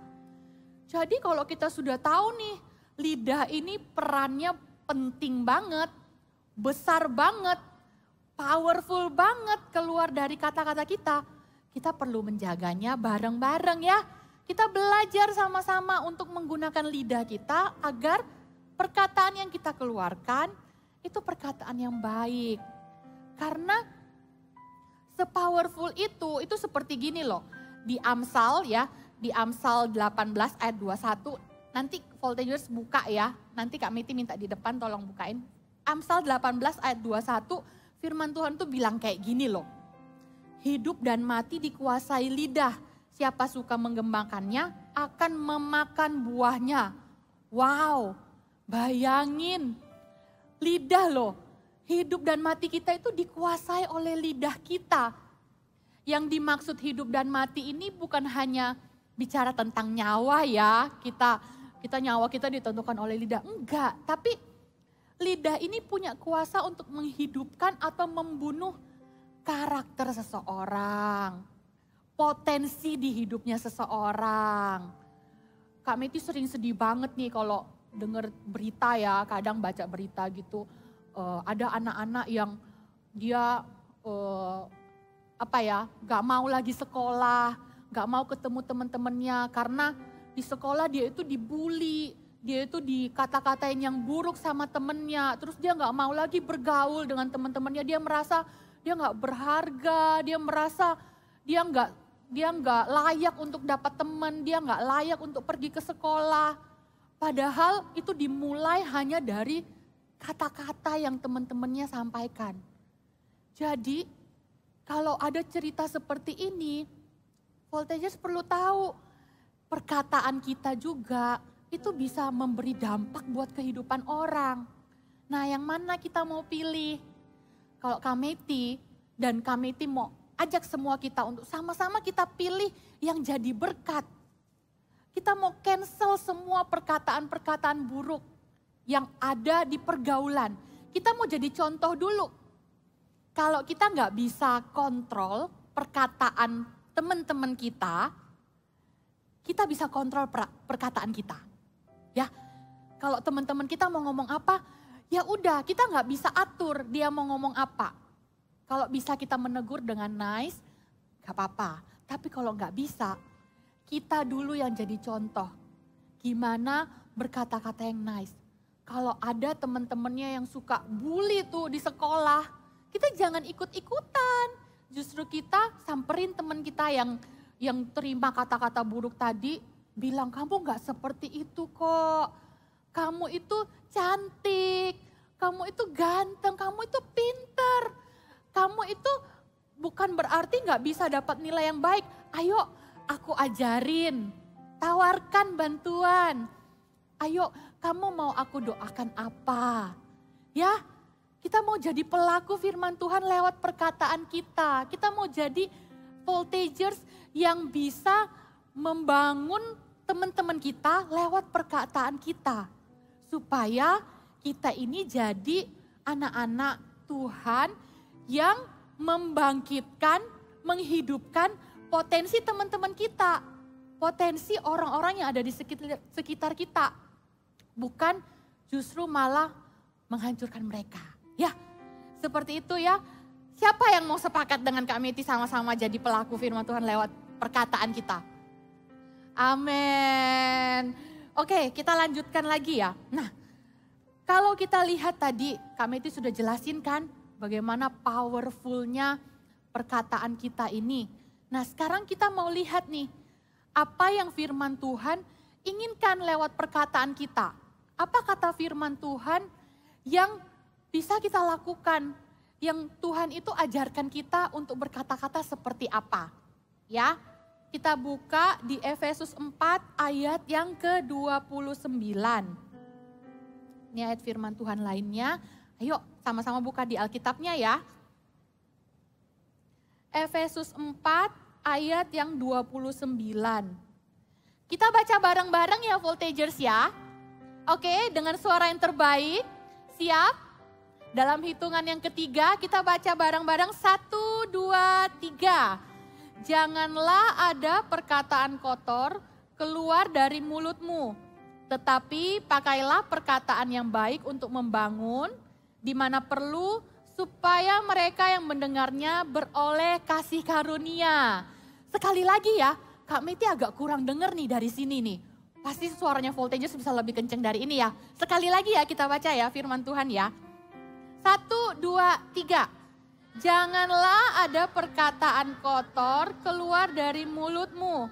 G: Jadi kalau kita sudah tahu nih, lidah ini perannya penting banget, besar banget, powerful banget keluar dari kata-kata kita. Kita perlu menjaganya bareng-bareng ya. Kita belajar sama-sama untuk menggunakan lidah kita agar perkataan yang kita keluarkan itu perkataan yang baik. Karena sepowerful itu seperti gini loh. Di Amsal ya, di Amsal 18 ayat 21, nanti voltagers buka ya. Nanti Kak Miti minta di depan tolong bukain. Amsal 18 ayat 21, firman Tuhan tuh bilang kayak gini loh. Hidup dan mati dikuasai lidah. Siapa suka mengembangkannya akan memakan buahnya. Wow, bayangin. Lidah loh, hidup dan mati kita itu dikuasai oleh lidah kita. Yang dimaksud hidup dan mati ini bukan hanya bicara tentang nyawa ya, kita nyawa kita ditentukan oleh lidah. Enggak, tapi lidah ini punya kuasa untuk menghidupkan atau membunuh karakter seseorang. Potensi di hidupnya seseorang. Kak Meti sering sedih banget nih kalau dengar berita ya, kadang baca berita gitu, ada anak-anak yang dia gak mau lagi sekolah, gak mau ketemu teman-temannya karena di sekolah dia itu dibully, dia itu dikata-katain yang buruk sama temennya, terus dia gak mau lagi bergaul dengan teman-temannya, dia merasa dia gak berharga, dia merasa dia gak layak untuk dapat teman, dia gak layak untuk pergi ke sekolah. Padahal itu dimulai hanya dari kata-kata yang teman-temannya sampaikan. Jadi kalau ada cerita seperti ini, voltagers perlu tahu perkataan kita juga itu bisa memberi dampak buat kehidupan orang. Nah yang mana kita mau pilih? Kalau Kameti dan Kameti mau ajak semua kita untuk sama-sama kita pilih yang jadi berkat. Kita mau cancel semua perkataan-perkataan buruk yang ada di pergaulan. Kita mau jadi contoh dulu. Kalau kita nggak bisa kontrol perkataan teman-teman kita bisa kontrol perkataan kita. Ya, kalau teman-teman kita mau ngomong apa, ya udah kita nggak bisa atur dia mau ngomong apa. Kalau bisa kita menegur dengan nice, nggak apa-apa. Tapi kalau nggak bisa, kita dulu yang jadi contoh. Gimana berkata-kata yang nice. Kalau ada teman-temannya yang suka bully tuh di sekolah, kita jangan ikut-ikutan. Justru kita samperin teman kita yang terima kata-kata buruk tadi, bilang kamu gak seperti itu kok. Kamu itu cantik, kamu itu ganteng, kamu itu pinter. Kamu itu bukan berarti gak bisa dapat nilai yang baik. Ayo, aku ajarin, tawarkan bantuan. Ayo, kamu mau aku doakan apa? Ya, kita mau jadi pelaku firman Tuhan lewat perkataan kita. Kita mau jadi voltagers yang bisa membangun teman-teman kita lewat perkataan kita. Supaya kita ini jadi anak-anak Tuhan yang membangkitkan, menghidupkan potensi teman-teman kita, potensi orang-orang yang ada di sekitar kita. Bukan justru malah menghancurkan mereka. Ya, seperti itu ya. Siapa yang mau sepakat dengan Kak Meti sama-sama jadi pelaku firman Tuhan lewat perkataan kita? Amin. Oke, kita lanjutkan lagi ya. Nah, kalau kita lihat tadi, Kak Meti sudah jelasin kan bagaimana powerfulnya perkataan kita ini. Nah sekarang kita mau lihat nih, apa yang firman Tuhan inginkan lewat perkataan kita. Apa kata firman Tuhan yang bisa kita lakukan? Yang Tuhan itu ajarkan kita untuk berkata-kata seperti apa? Ya, kita buka di Efesus 4 ayat yang ke-29. Ini ayat firman Tuhan lainnya. Ayo sama-sama buka di Alkitabnya ya. Efesus 4 ayat yang 29. Kita baca bareng-bareng ya Voltagers ya. Oke, dengan suara yang terbaik. Siap? Dalam hitungan yang ketiga kita baca bareng-bareng 1, 2, 3. Janganlah ada perkataan kotor keluar dari mulutmu. Tetapi pakailah perkataan yang baik untuk membangun di mana perlu supaya mereka yang mendengarnya beroleh kasih karunia. Sekali lagi ya, Kak Meti agak kurang dengar nih dari sini nih. Pasti suaranya Voltagers bisa lebih kenceng dari ini ya. Sekali lagi ya kita baca ya firman Tuhan ya. 1, 2, 3. Janganlah ada perkataan kotor keluar dari mulutmu.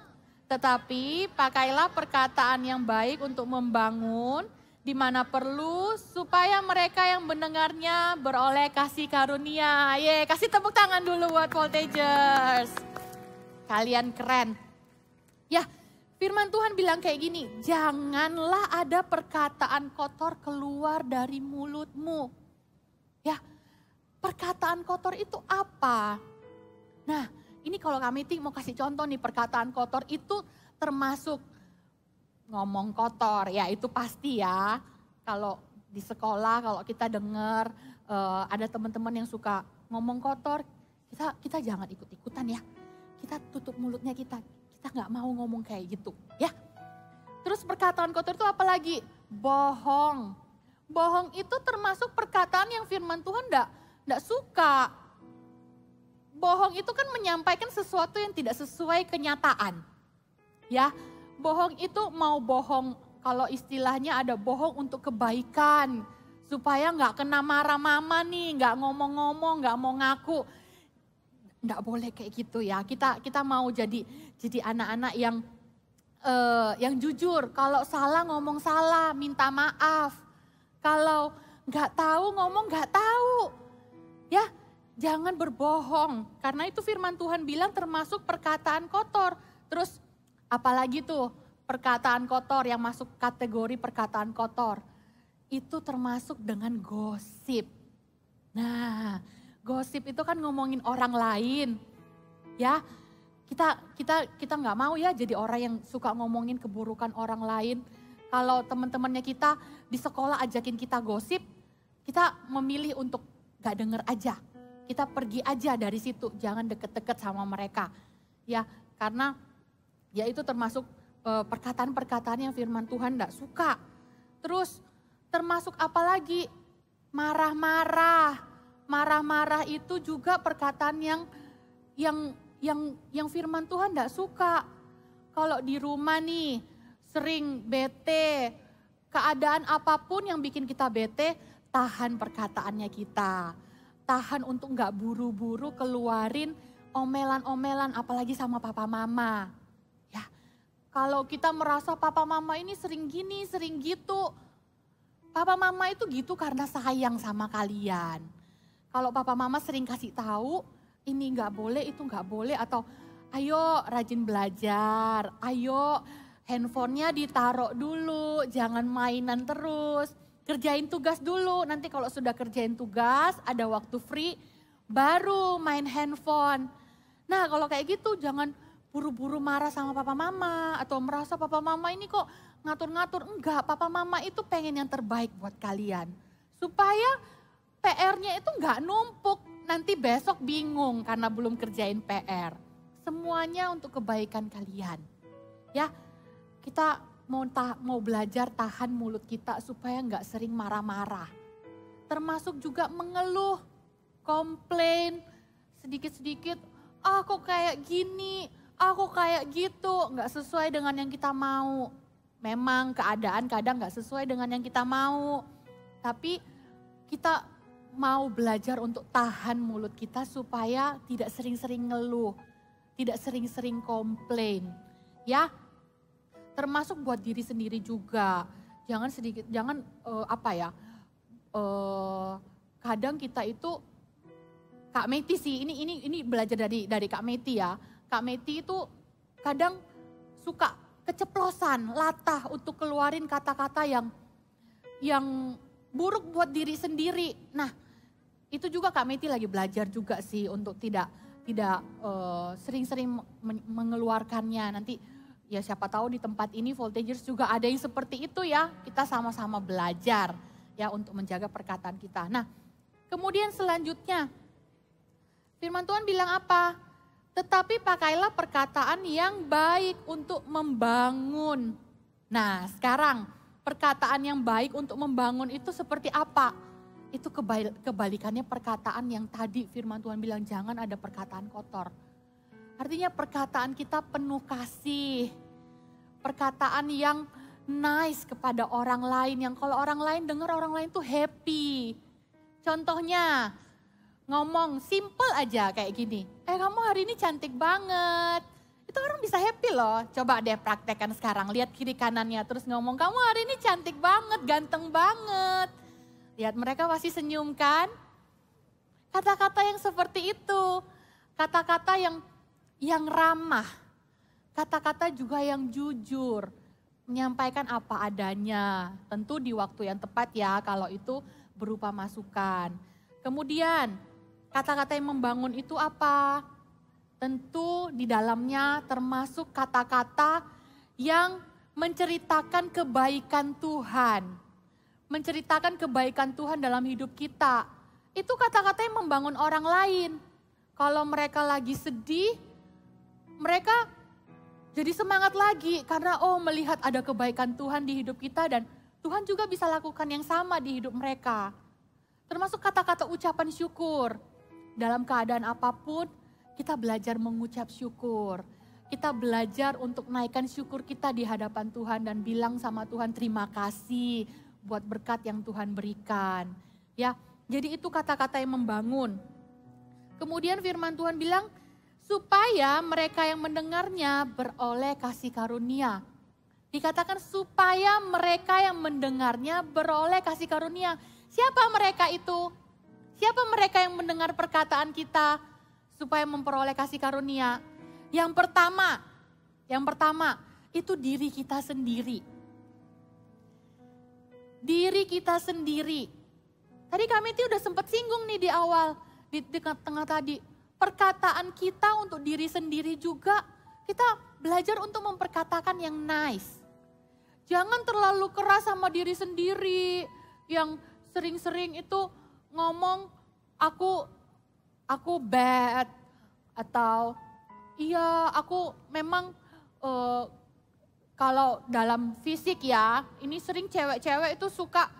G: Tetapi pakailah perkataan yang baik untuk membangun di mana perlu supaya mereka yang mendengarnya beroleh kasih karunia. Ye, kasih tepuk tangan dulu buat Voltagers. Kalian keren. Ya, firman Tuhan bilang kayak gini, janganlah ada perkataan kotor keluar dari mulutmu. Ya, perkataan kotor itu apa? Nah, ini kalau kami mau kasih contoh nih, perkataan kotor itu termasuk ngomong kotor. Ya, itu pasti ya. Kalau di sekolah, kalau kita dengar ada teman-teman yang suka ngomong kotor, kita jangan ikut-ikutan ya. Kita tutup mulutnya kita nggak mau ngomong kayak gitu ya. Terus perkataan kotor itu apa lagi? Bohong. Bohong itu termasuk perkataan yang firman Tuhan enggak suka. Bohong itu kan menyampaikan sesuatu yang tidak sesuai kenyataan. Ya, bohong itu mau bohong, kalau istilahnya ada bohong untuk kebaikan. Supaya enggak kena marah mama nih, enggak ngomong-ngomong, enggak mau ngaku. Enggak boleh kayak gitu ya, kita mau jadi anak-anak yang jujur. Kalau salah ngomong salah, minta maaf. Kalau nggak tahu ngomong nggak tahu, ya jangan berbohong. Karena itu firman Tuhan bilang termasuk perkataan kotor. Terus apalagi tuh perkataan kotor yang masuk kategori perkataan kotor. Itu termasuk dengan gosip. Nah, gosip itu kan ngomongin orang lain. Ya, kita nggak mau ya jadi orang yang suka ngomongin keburukan orang lain. Kalau teman-temannya kita di sekolah ajakin kita gosip, kita memilih untuk gak denger aja. Kita pergi aja dari situ, jangan deket-deket sama mereka. Ya, karena ya itu termasuk perkataan-perkataan yang firman Tuhan gak suka. Terus termasuk apa lagi? Marah-marah. Marah-marah itu juga perkataan yang firman Tuhan gak suka. Kalau di rumah nih, sering bete, keadaan apapun yang bikin kita bete, tahan perkataannya kita. Tahan untuk gak buru-buru keluarin omelan-omelan apalagi sama papa mama. Ya, kalau kita merasa papa mama ini sering gini, sering gitu. Papa mama itu gitu karena sayang sama kalian. Kalau papa mama sering kasih tahu, ini gak boleh, itu gak boleh. Atau ayo rajin belajar, ayo handphonenya ditaruh dulu, jangan mainan terus. Kerjain tugas dulu, nanti kalau sudah kerjain tugas, ada waktu free, baru main handphone. Nah kalau kayak gitu jangan buru-buru marah sama papa mama. Atau merasa papa mama ini kok ngatur-ngatur. Enggak, papa mama itu pengen yang terbaik buat kalian. Supaya PR-nya itu enggak numpuk, nanti besok bingung karena belum kerjain PR. Semuanya untuk kebaikan kalian. Ya. Kita mau belajar tahan mulut kita supaya nggak sering marah-marah. Termasuk juga mengeluh, komplain, sedikit-sedikit, kok kayak gini, kok kayak gitu, nggak sesuai dengan yang kita mau. Memang keadaan kadang nggak sesuai dengan yang kita mau. Tapi kita mau belajar untuk tahan mulut kita supaya tidak sering-sering ngeluh, tidak sering-sering komplain. Ya, termasuk buat diri sendiri juga. kadang kita itu, Kak Meti sih, ini belajar dari Kak Meti ya. Kak Meti itu kadang suka keceplosan, latah untuk keluarin kata-kata yang buruk buat diri sendiri. Nah, itu juga Kak Meti lagi belajar juga sih untuk tidak sering-sering mengeluarkannya. Nanti ya siapa tahu di tempat ini Voltagers juga ada yang seperti itu ya. Kita sama-sama belajar ya untuk menjaga perkataan kita. Nah, kemudian selanjutnya firman Tuhan bilang apa? Tetapi pakailah perkataan yang baik untuk membangun. Nah, sekarang perkataan yang baik untuk membangun itu seperti apa? Itu kebalikannya perkataan yang tadi firman Tuhan bilang jangan ada perkataan kotor. Artinya perkataan kita penuh kasih. Perkataan yang nice kepada orang lain. Yang kalau orang lain dengar orang lain tuh happy. Contohnya ngomong simple aja kayak gini. Kamu hari ini cantik banget. Itu orang bisa happy loh. Coba deh praktekkan sekarang. Lihat kiri kanannya terus ngomong kamu hari ini cantik banget, ganteng banget. Lihat mereka pasti senyum kan? Kata-kata yang seperti itu. Kata-kata yang ramah. Kata-kata juga yang jujur. Menyampaikan apa adanya. Tentu di waktu yang tepat ya kalau itu berupa masukan. Kemudian kata-kata yang membangun itu apa? Tentu di dalamnya termasuk kata-kata yang menceritakan kebaikan Tuhan. Menceritakan kebaikan Tuhan dalam hidup kita. Itu kata-kata yang membangun orang lain. Kalau mereka lagi sedih, mereka jadi semangat lagi. Karena melihat ada kebaikan Tuhan di hidup kita dan Tuhan juga bisa lakukan yang sama di hidup mereka. Termasuk kata-kata ucapan syukur. Dalam keadaan apapun, kita belajar mengucap syukur. Kita belajar untuk naikkan syukur kita di hadapan Tuhan dan bilang sama Tuhan terima kasih buat berkat yang Tuhan berikan. Ya, jadi itu kata-kata yang membangun. Kemudian firman Tuhan bilang supaya mereka yang mendengarnya beroleh kasih karunia. Dikatakan supaya mereka yang mendengarnya beroleh kasih karunia. Siapa mereka itu? Siapa mereka yang mendengar perkataan kita supaya memperoleh kasih karunia? Yang pertama itu diri kita sendiri. Diri kita sendiri. Tadi kami itu udah sempat singgung nih di awal, di tengah tadi. Perkataan kita untuk diri sendiri juga, kita belajar untuk memperkatakan yang nice. Jangan terlalu keras sama diri sendiri, yang sering-sering itu ngomong aku bad, atau iya aku memang kalau dalam fisik ya, ini sering cewek-cewek itu suka,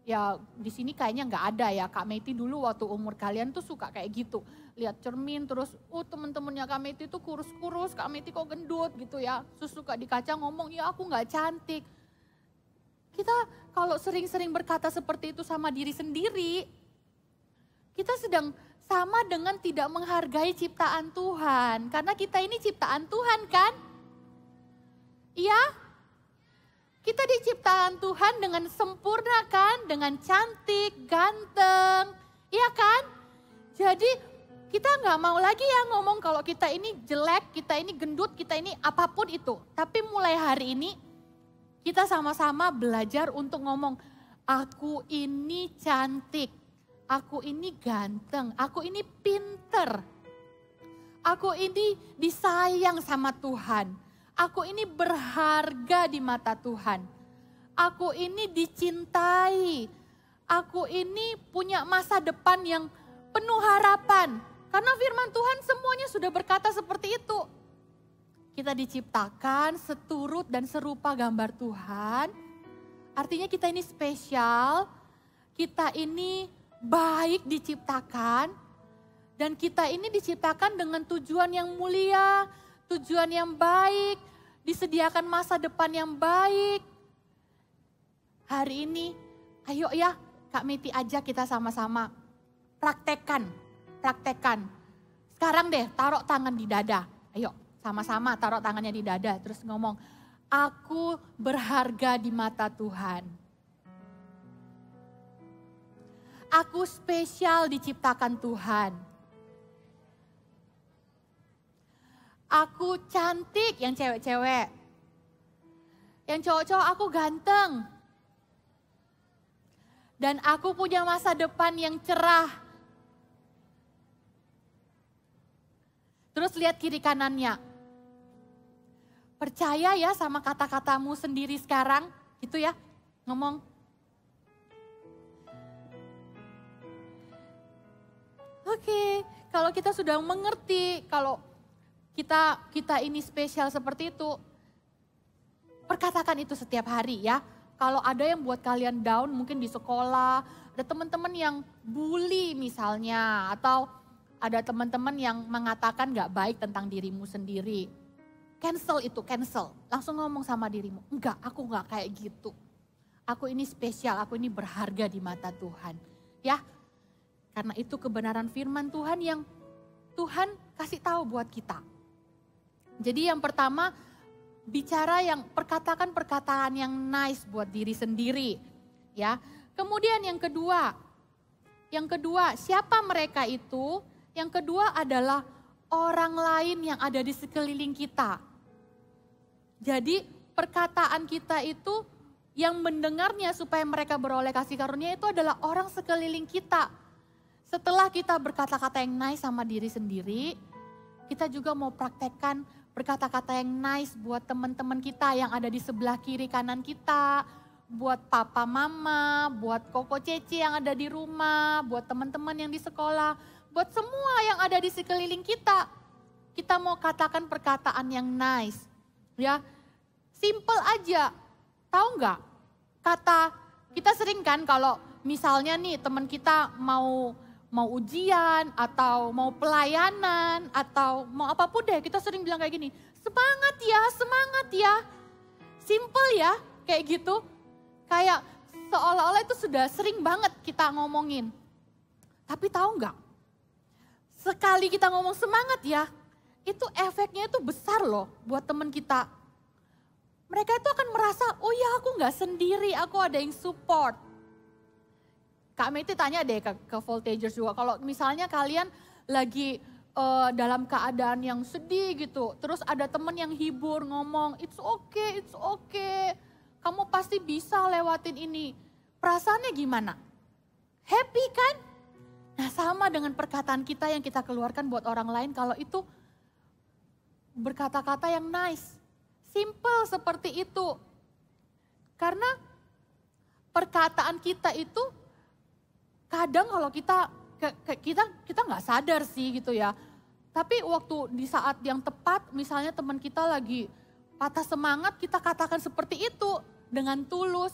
G: ya di sini kayaknya nggak ada ya, Kak Meti dulu waktu umur kalian tuh suka kayak gitu. Lihat cermin terus, temen-temennya Kak Meti tuh kurus-kurus, Kak Meti kok gendut gitu ya. Terus suka di kaca ngomong, ya aku nggak cantik. Kita kalau sering-sering berkata seperti itu sama diri sendiri, kita sedang sama dengan tidak menghargai ciptaan Tuhan. Karena kita ini ciptaan Tuhan kan? Iya, kita diciptakan Tuhan dengan sempurna kan, dengan cantik, ganteng, iya kan? Jadi kita nggak mau lagi ya ngomong kalau kita ini jelek, kita ini gendut, kita ini apapun itu. Tapi mulai hari ini kita sama-sama belajar untuk ngomong, aku ini cantik, aku ini ganteng, aku ini pinter, aku ini disayang sama Tuhan. Aku ini berharga di mata Tuhan. Aku ini dicintai. Aku ini punya masa depan yang penuh harapan. Karena firman Tuhan semuanya sudah berkata seperti itu. Kita diciptakan seturut dan serupa gambar Tuhan. Artinya kita ini spesial. Kita ini baik diciptakan. Dan kita ini diciptakan dengan tujuan yang mulia. Tujuan yang baik, disediakan masa depan yang baik. Hari ini, ayo ya Kak Meti ajak kita sama-sama praktekkan. Sekarang deh taruh tangan di dada, ayo sama-sama taruh tangannya di dada terus ngomong, Aku berharga di mata Tuhan. Aku spesial diciptakan Tuhan. Aku cantik yang cewek-cewek. Yang cowok-cowok aku ganteng. Dan aku punya masa depan yang cerah. Terus lihat kiri kanannya. Percaya ya sama kata-katamu sendiri sekarang, gitu ya, ngomong. Oke, kalau kita sudah mengerti, kalau kita ini spesial seperti itu, perkatakan itu setiap hari ya. Kalau ada yang buat kalian down mungkin di sekolah, ada teman-teman yang bully misalnya, atau ada teman-teman yang mengatakan gak baik tentang dirimu sendiri. Cancel itu, cancel. Langsung ngomong sama dirimu, enggak, aku gak kayak gitu. Aku ini spesial, aku ini berharga di mata Tuhan. Ya, karena itu kebenaran firman Tuhan yang Tuhan kasih tahu buat kita. Jadi yang pertama, perkatakan perkataan yang nice buat diri sendiri. Ya. Kemudian yang kedua, siapa mereka itu? Yang kedua adalah orang lain yang ada di sekeliling kita. Jadi perkataan kita itu yang mendengarnya supaya mereka beroleh kasih karunia itu adalah orang sekeliling kita. Setelah kita berkata-kata yang nice sama diri sendiri, kita juga mau praktekkan berkata-kata yang nice buat teman-teman kita yang ada di sebelah kiri kanan kita, buat papa mama, buat koko cece yang ada di rumah, buat teman-teman yang di sekolah, buat semua yang ada di sekeliling kita. Kita mau katakan perkataan yang nice. Ya, simple aja. Tahu nggak? Kita sering kan kalau misalnya nih teman kita mau ujian atau mau pelayanan atau mau apapun deh, kita sering bilang kayak gini, semangat ya. Simple ya, kayak gitu. Kayak seolah-olah itu sudah sering banget kita ngomongin. Tapi tahu nggak? Sekali kita ngomong semangat ya, itu efeknya itu besar loh buat teman kita. Mereka itu akan merasa, oh ya aku nggak sendiri, aku ada yang support. Kak Meti tanya deh ke Voltagers juga, kalau misalnya kalian lagi dalam keadaan yang sedih gitu, terus ada temen yang hibur ngomong, it's okay, kamu pasti bisa lewatin ini. Perasaannya gimana? Happy kan? Nah sama dengan perkataan kita yang kita keluarkan buat orang lain, kalau itu berkata-kata yang nice, simple seperti itu. Karena perkataan kita itu kadang kalau kita nggak sadar sih gitu ya. Tapi waktu di saat yang tepat, misalnya teman kita lagi patah semangat, kita katakan seperti itu dengan tulus.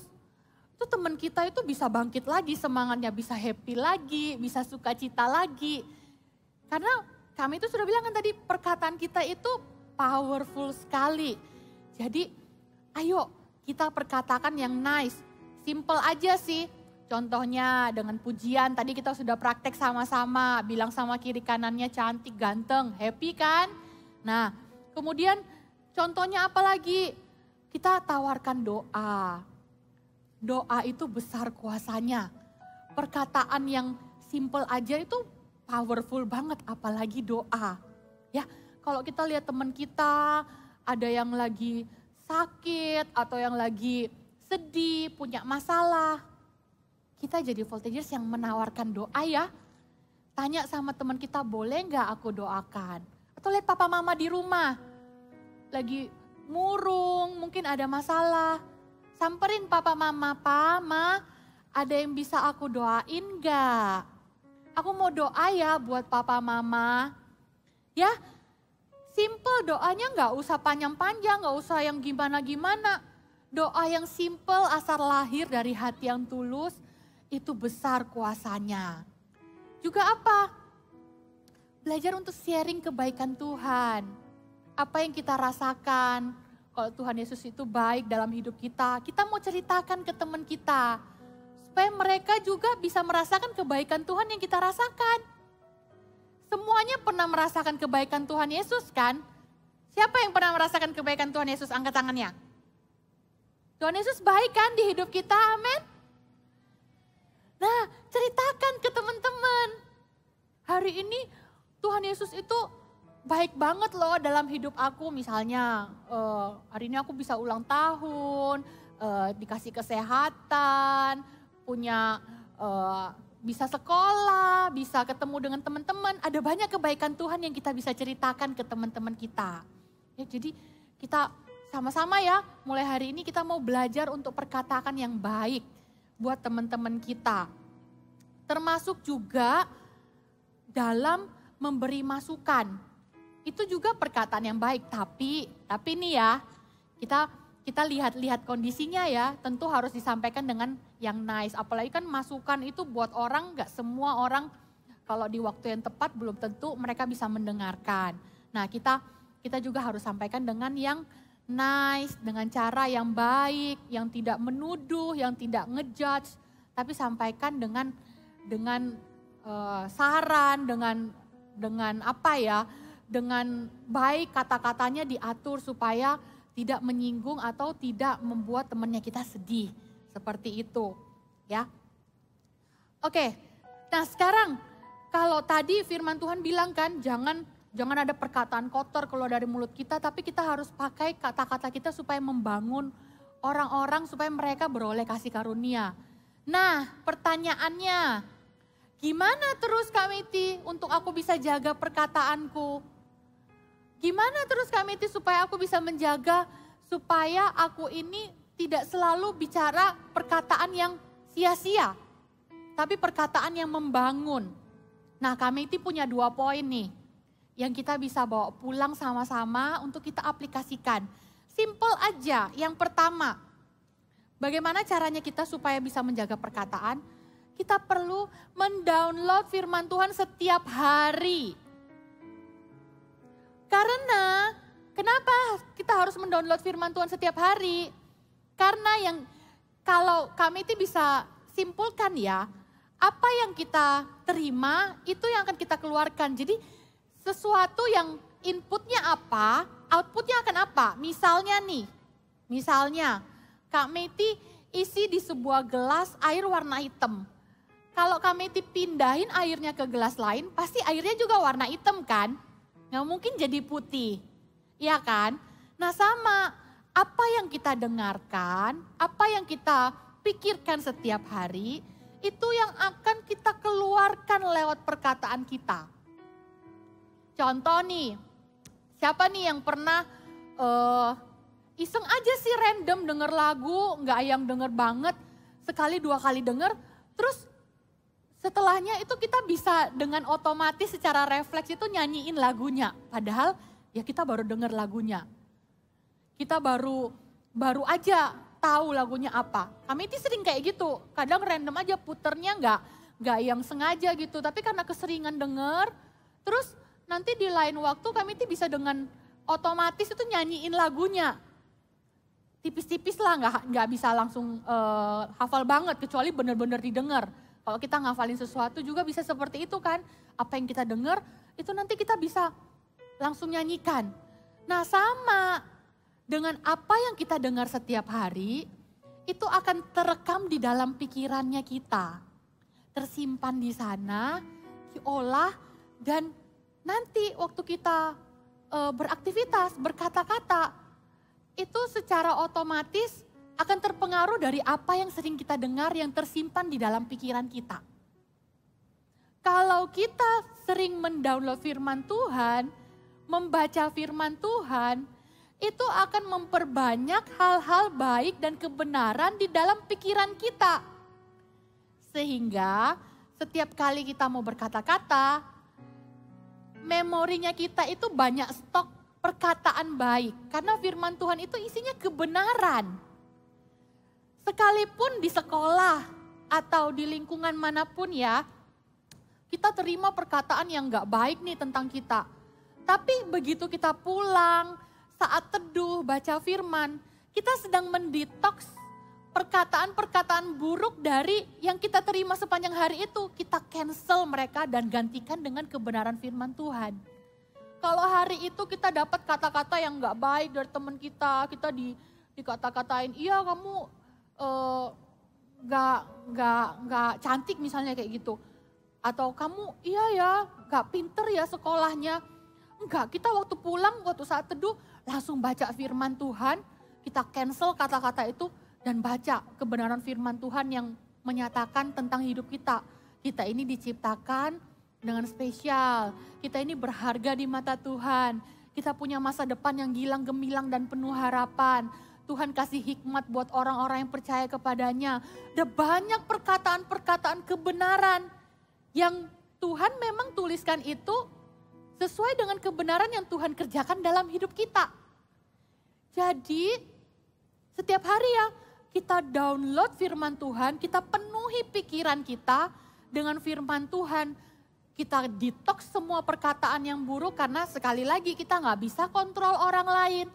G: Itu teman kita itu bisa bangkit lagi semangatnya, bisa happy lagi, bisa sukacita lagi. Karena kami itu sudah bilang kan tadi, perkataan kita itu powerful sekali. Jadi ayo kita perkatakan yang nice, simple aja sih. Contohnya dengan pujian, tadi kita sudah praktek sama-sama, bilang sama kiri kanannya cantik, ganteng, happy kan? Nah, kemudian contohnya apa lagi? Kita tawarkan doa. Doa itu besar kuasanya. Perkataan yang simple aja itu powerful banget, apalagi doa. Ya, kalau kita lihat teman kita, ada yang lagi sakit atau yang lagi sedih, punya masalah. Kita jadi Voltagers yang menawarkan doa ya. Tanya sama teman kita, boleh nggak aku doakan? Atau lihat papa mama di rumah, lagi murung, mungkin ada masalah. Samperin papa mama, "Pa, Ma, ada yang bisa aku doain nggak? Aku mau doa ya buat papa mama." Ya, simple doanya, nggak usah panjang-panjang, nggak usah yang gimana-gimana. Doa yang simple asal lahir dari hati yang tulus, itu besar kuasanya. Juga apa? Belajar untuk sharing kebaikan Tuhan. Apa yang kita rasakan, kalau Tuhan Yesus itu baik dalam hidup kita, kita mau ceritakan ke teman kita. Supaya mereka juga bisa merasakan kebaikan Tuhan yang kita rasakan. Semuanya pernah merasakan kebaikan Tuhan Yesus kan? Siapa yang pernah merasakan kebaikan Tuhan Yesus? Angkat tangannya. Tuhan Yesus baik kan di hidup kita, amin. Nah, ceritakan ke teman-teman. Hari ini Tuhan Yesus itu baik banget loh dalam hidup aku. Misalnya hari ini aku bisa ulang tahun, dikasih kesehatan, punya bisa sekolah, bisa ketemu dengan teman-teman. Ada banyak kebaikan Tuhan yang kita bisa ceritakan ke teman-teman kita. Ya, jadi kita sama-sama ya, mulai hari ini kita mau belajar untuk perkataan yang baik buat teman-teman kita. Termasuk juga dalam memberi masukan. Itu juga perkataan yang baik, tapi nih ya, kita lihat kondisinya ya, tentu harus disampaikan dengan yang nice. Apalagi kan masukan itu buat orang, gak semua orang kalau di waktu yang tepat belum tentu mereka bisa mendengarkan. Nah, kita juga harus sampaikan dengan yang nice, dengan cara yang baik, yang tidak menuduh, yang tidak ngejudge, tapi sampaikan dengan saran, dengan apa ya, dengan baik kata-katanya diatur supaya tidak menyinggung atau tidak membuat temannya kita sedih. Seperti itu ya. Oke, nah sekarang kalau tadi firman Tuhan bilang kan jangan ada perkataan kotor keluar dari mulut kita, tapi kita harus pakai kata-kata kita supaya membangun orang-orang supaya mereka beroleh kasih karunia. Nah pertanyaannya, gimana terus Kak Miti untuk aku bisa jaga perkataanku? Gimana terus Kak Miti supaya aku bisa menjaga supaya aku ini tidak selalu bicara perkataan yang sia-sia, tapi perkataan yang membangun. Nah Kak Miti punya 2 poin nih yang kita bisa bawa pulang sama-sama untuk kita aplikasikan. Simple aja. Yang pertama, bagaimana caranya kita supaya bisa menjaga perkataan? Kita perlu mendownload firman Tuhan setiap hari. Karena, kenapa kita harus mendownload firman Tuhan setiap hari? Karena yang kalau kami itu bisa simpulkan ya, apa yang kita terima itu yang akan kita keluarkan. Jadi sesuatu yang inputnya apa, outputnya akan apa. Misalnya Kak Meti isi di sebuah gelas air warna hitam. Kalau Kak Meti pindahin airnya ke gelas lain, pasti airnya juga warna hitam kan? Nggak mungkin jadi putih, ya kan? Nah sama, apa yang kita dengarkan, apa yang kita pikirkan setiap hari, itu yang akan kita keluarkan lewat perkataan kita. Contoh nih, siapa nih yang pernah iseng aja sih random denger lagu, nggak yang denger banget, sekali 2 kali denger, terus setelahnya itu kita bisa dengan otomatis secara refleks itu nyanyiin lagunya. Padahal ya kita baru denger lagunya. Kita baru aja tahu lagunya apa. Kami itu sering kayak gitu, kadang random aja puternya nggak yang sengaja gitu. Tapi karena keseringan denger, terus nanti di lain waktu kami itu bisa dengan otomatis itu nyanyiin lagunya. Tipis-tipis lah, nggak bisa langsung hafal banget kecuali benar-benar didengar. Kalau kita ngafalin sesuatu juga bisa seperti itu kan. Apa yang kita dengar itu nanti kita bisa langsung nyanyikan. Nah sama dengan apa yang kita dengar setiap hari itu akan terekam di dalam pikirannya kita. Tersimpan di sana, diolah dan nanti waktu kita beraktivitas, berkata-kata, itu secara otomatis akan terpengaruh dari apa yang sering kita dengar yang tersimpan di dalam pikiran kita. Kalau kita sering mendownload firman Tuhan, membaca firman Tuhan, itu akan memperbanyak hal-hal baik dan kebenaran di dalam pikiran kita. Sehingga setiap kali kita mau berkata-kata, memorinya kita itu banyak stok perkataan baik. Karena firman Tuhan itu isinya kebenaran. Sekalipun di sekolah atau di lingkungan manapun ya, kita terima perkataan yang gak baik nih tentang kita. Tapi begitu kita pulang, saat teduh, baca firman, kita sedang mendetoks perkataan-perkataan buruk dari yang kita terima sepanjang hari itu. Kita cancel mereka dan gantikan dengan kebenaran firman Tuhan. Kalau hari itu kita dapat kata-kata yang gak baik dari teman kita dikata-katain, iya kamu nggak cantik misalnya kayak gitu. Atau kamu iya ya nggak pinter ya sekolahnya. Enggak, kita waktu pulang, waktu saat teduh langsung baca firman Tuhan, kita cancel kata-kata itu dan baca kebenaran firman Tuhan yang menyatakan tentang hidup kita. Kita ini diciptakan dengan spesial, kita ini berharga di mata Tuhan. Kita punya masa depan yang gilang gemilang dan penuh harapan. Tuhan kasih hikmat buat orang-orang yang percaya kepadanya. Ada banyak perkataan-perkataan kebenaran yang Tuhan memang tuliskan itu sesuai dengan kebenaran yang Tuhan kerjakan dalam hidup kita. Jadi setiap hari ya kita download firman Tuhan, kita penuhi pikiran kita dengan firman Tuhan. Kita detox semua perkataan yang buruk karena sekali lagi kita nggak bisa kontrol orang lain.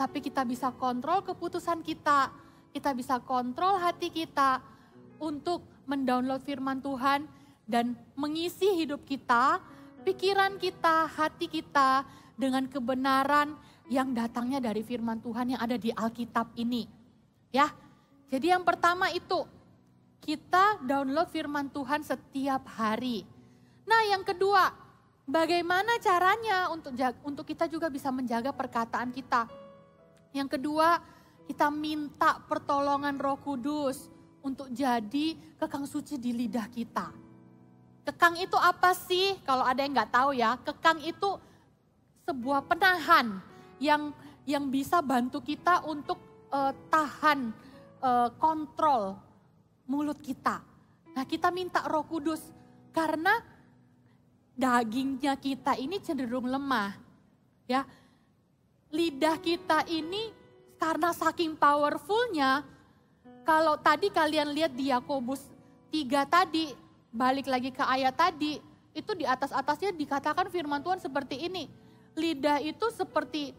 G: Tapi kita bisa kontrol keputusan kita, kita bisa kontrol hati kita untuk mendownload firman Tuhan dan mengisi hidup kita, pikiran kita, hati kita dengan kebenaran yang datangnya dari firman Tuhan yang ada di Alkitab ini. Ya, jadi yang pertama itu kita download firman Tuhan setiap hari. Nah yang kedua, bagaimana caranya untuk kita juga bisa menjaga perkataan kita. Yang kedua, kita minta pertolongan Roh Kudus untuk jadi kekang suci di lidah kita. Kekang itu apa sih? Kalau ada yang nggak tahu ya, kekang itu sebuah penahan yang bisa bantu kita untuk tahan kontrol mulut kita. Nah kita minta Roh Kudus karena dagingnya kita ini cenderung lemah. Ya, lidah kita ini karena saking powerfulnya, kalau tadi kalian lihat di Yakobus 3 tadi, balik lagi ke ayat tadi, itu di atas-atasnya dikatakan firman Tuhan seperti ini. Lidah itu seperti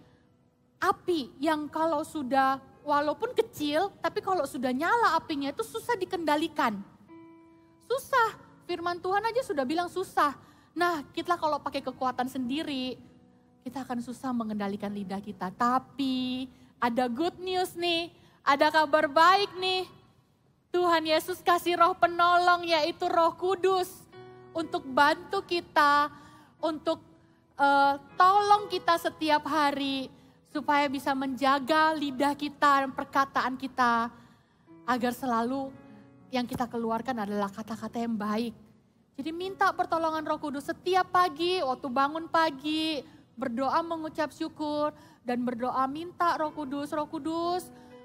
G: api yang kalau sudah, walaupun kecil, tapi kalau sudah nyala apinya itu susah dikendalikan. Susah, firman Tuhan aja sudah bilang susah. Nah kita kalau pakai kekuatan sendiri, kita akan susah mengendalikan lidah kita. Tapi ada good news nih, ada kabar baik nih. Tuhan Yesus kasih roh penolong yaitu Roh Kudus untuk bantu kita, untuk tolong kita setiap hari supaya bisa menjaga lidah kita dan perkataan kita agar selalu yang kita keluarkan adalah kata-kata yang baik. Jadi minta pertolongan Roh Kudus setiap pagi, waktu bangun pagi, berdoa mengucap syukur dan berdoa minta Roh Kudus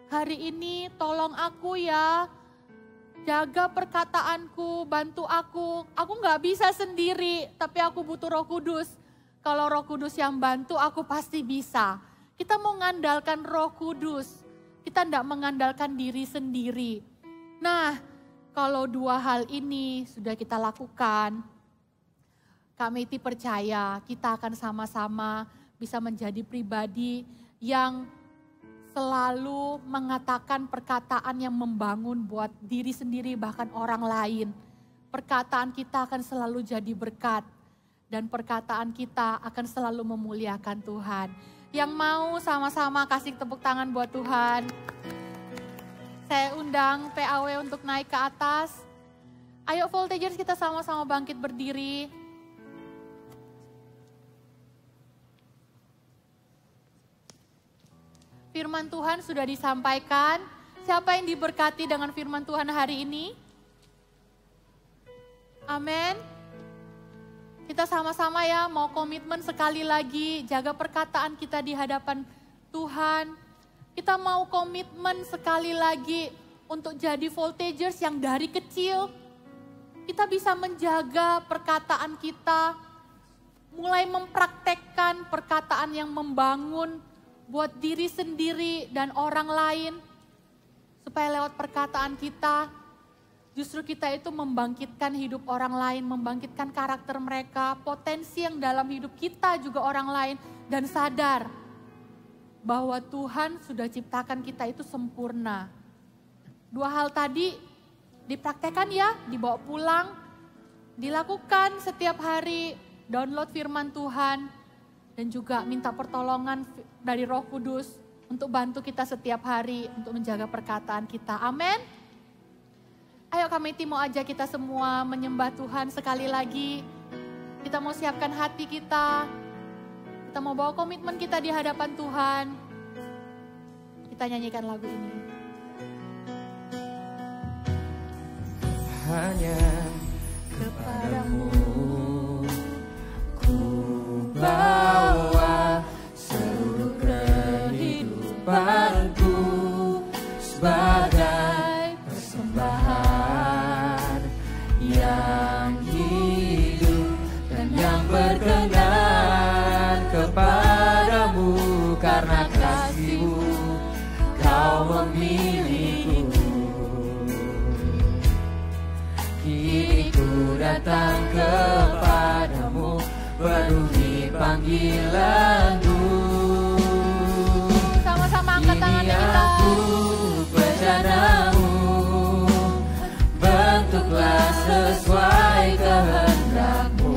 G: hari ini tolong aku ya, jaga perkataanku, bantu aku gak bisa sendiri tapi aku butuh Roh Kudus. Kalau Roh Kudus yang bantu aku pasti bisa. Kita mau mengandalkan Roh Kudus, kita tidak mengandalkan diri sendiri. Nah, kalau dua hal ini sudah kita lakukan, kami percaya kita akan sama-sama bisa menjadi pribadi yang selalu mengatakan perkataan yang membangun buat diri sendiri bahkan orang lain. Perkataan kita akan selalu jadi berkat dan perkataan kita akan selalu memuliakan Tuhan. Yang mau sama-sama kasih tepuk tangan buat Tuhan. Saya undang PAW untuk naik ke atas. Ayo Voltagers kita sama-sama bangkit berdiri. Firman Tuhan sudah disampaikan. Siapa yang diberkati dengan firman Tuhan hari ini? Amin. Kita sama-sama ya mau komitmen sekali lagi jaga perkataan kita di hadapan Tuhan. Kita mau komitmen sekali lagi untuk jadi Voltagers yang dari kecil kita bisa menjaga perkataan kita, mulai mempraktekkan perkataan yang membangun buat diri sendiri dan orang lain. Supaya lewat perkataan kita, justru kita itu membangkitkan hidup orang lain, membangkitkan karakter mereka, potensi yang dalam hidup kita juga orang lain, dan sadar bahwa Tuhan sudah ciptakan kita itu sempurna. Dua hal tadi dipraktekkan ya, dibawa pulang, dilakukan setiap hari, download firman Tuhan, dan juga minta pertolongan dari Roh Kudus untuk bantu kita setiap hari untuk menjaga perkataan kita. Amin. Ayo kami mau ajak kita semua menyembah Tuhan sekali lagi. Kita mau siapkan hati kita. Kita mau bawa komitmen kita di hadapan Tuhan. Kita nyanyikan lagu ini.
A: Hanya kepadamu ku bawa seluruh kehidupanku sebagai persembahan yang hidup dan yang berkenan kepadamu, karena kasih-Mu Kau memilihku. Kini ku datang kepadamu, penuhi panggilanmu.
G: Sama-sama angkat tangannya kita.
A: Aku bejanamu, bentuklah sesuai kehendak-Mu,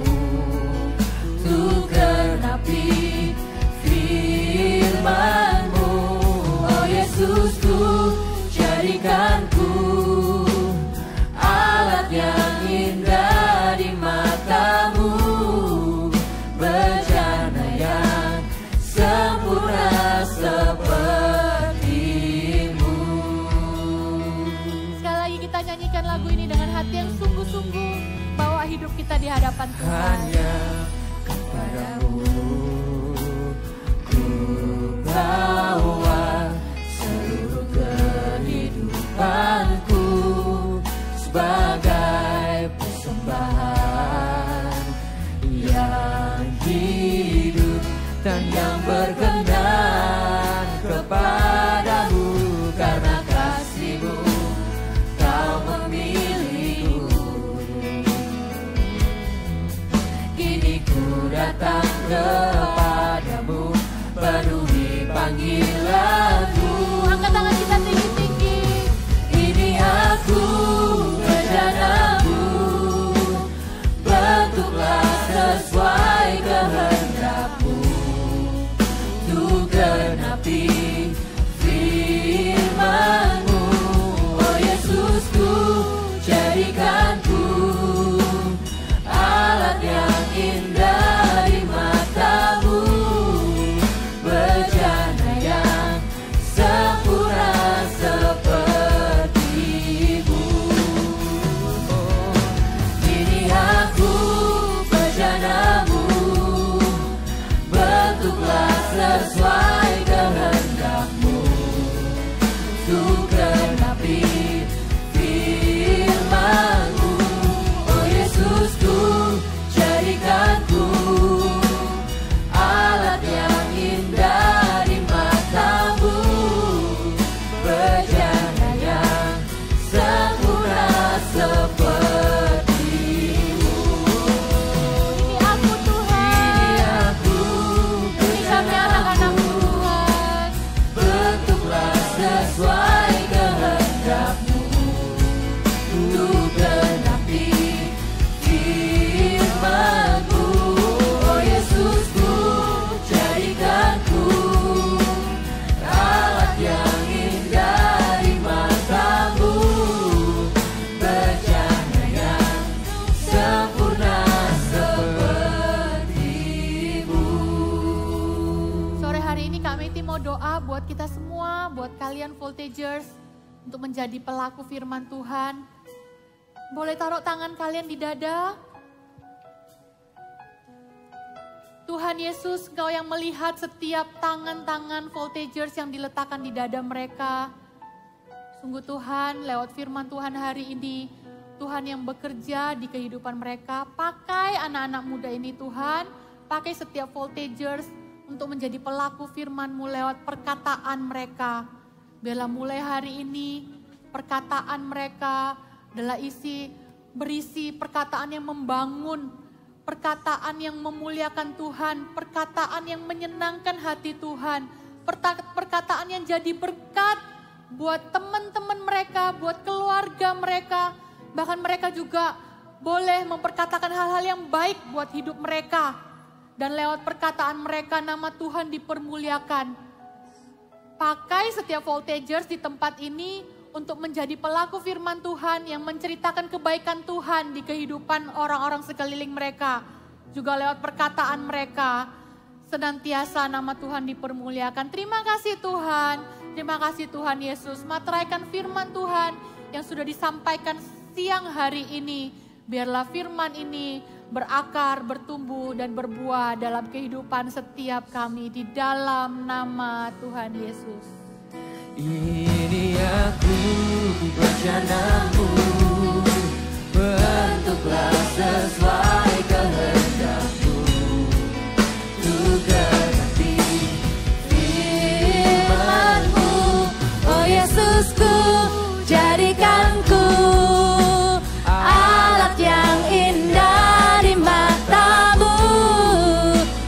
A: untuk genapi firman-Mu. Oh Yesusku, jadikanku alat yang indah di mata-Mu, bejana yang sempurna seperti-Mu.
G: Sekali lagi kita nyanyikan lagu ini dengan hati yang sungguh-sungguh, bawa hidup kita di hadapan Tuhan.
A: Hanya kepadamu ku bawa seluruh kehidupanku sebagai persembahan yang hidup dan yang berkenan kepadamu, karena kasih-Mu Kau memilihku. Kini ku datang kepadamu, penuhi panggilanmu.
G: Angkat tangan kita tinggi-tinggi.
A: Ini aku bejanamu, bentuklah sesuai kehendak-Mu, untuk genapi firman-Mu. Oh Yesusku, jadikanku alat yang indah di mata-Mu, bejana yang sempurna seperti-Mu. Ini aku bejanamu, bentuklah sesuai kehendak-Mu, untuk genapi firman-Mu. Oh Yesusku, jadikanku alat yang indah di mata-Mu, bejana yang sempurna seperti-Mu.
G: Ini aku Tuhan.
A: Ini aku
G: Ini kami anak-anak-Mu Tuhan.
A: bentuklah sesuai kehendak-Mu, untuk genapi firman-Mu. Oh Yesusku, jadikanku alat yang indah di mata-Mu, bejana yang sempurna seperti-Mu.
G: Sore hari ini Kak Meti mau doa buat kita semua, buat kalian Voltagers, untuk menjadi pelaku firman Tuhan. Boleh taruh tangan kalian di dada. Tuhan Yesus, Engkau yang melihat setiap tangan-tangan Voltagers yang diletakkan di dada mereka. Sungguh Tuhan, lewat firman Tuhan hari ini, Tuhan yang bekerja di kehidupan mereka. Pakai anak-anak muda ini Tuhan, pakai setiap Voltagers untuk menjadi pelaku firman-Mu lewat perkataan mereka. Biarlah mulai hari ini, perkataan mereka adalah berisi perkataan yang membangun, perkataan yang memuliakan Tuhan, perkataan yang menyenangkan hati Tuhan, perkataan yang jadi berkat buat teman-teman mereka, buat keluarga mereka, bahkan mereka juga boleh memperkatakan hal-hal yang baik buat hidup mereka. Dan lewat perkataan mereka nama Tuhan dipermuliakan. Pakai setiap voltagers di tempat ini untuk menjadi pelaku firman Tuhan yang menceritakan kebaikan Tuhan di kehidupan orang-orang sekeliling mereka. Juga lewat perkataan mereka, senantiasa nama Tuhan dipermuliakan. Terima kasih Tuhan, terima kasih Tuhan Yesus. Materaikan firman Tuhan yang sudah disampaikan siang hari ini. Biarlah firman ini berakar, bertumbuh dan berbuah dalam kehidupan setiap kami di dalam nama Tuhan Yesus.
A: Ini aku bencanamu, bentuklah sesuai kehendakmu, genapi firman-Mu, oh Yesusku, jadikanku alat yang indah di mata-Mu,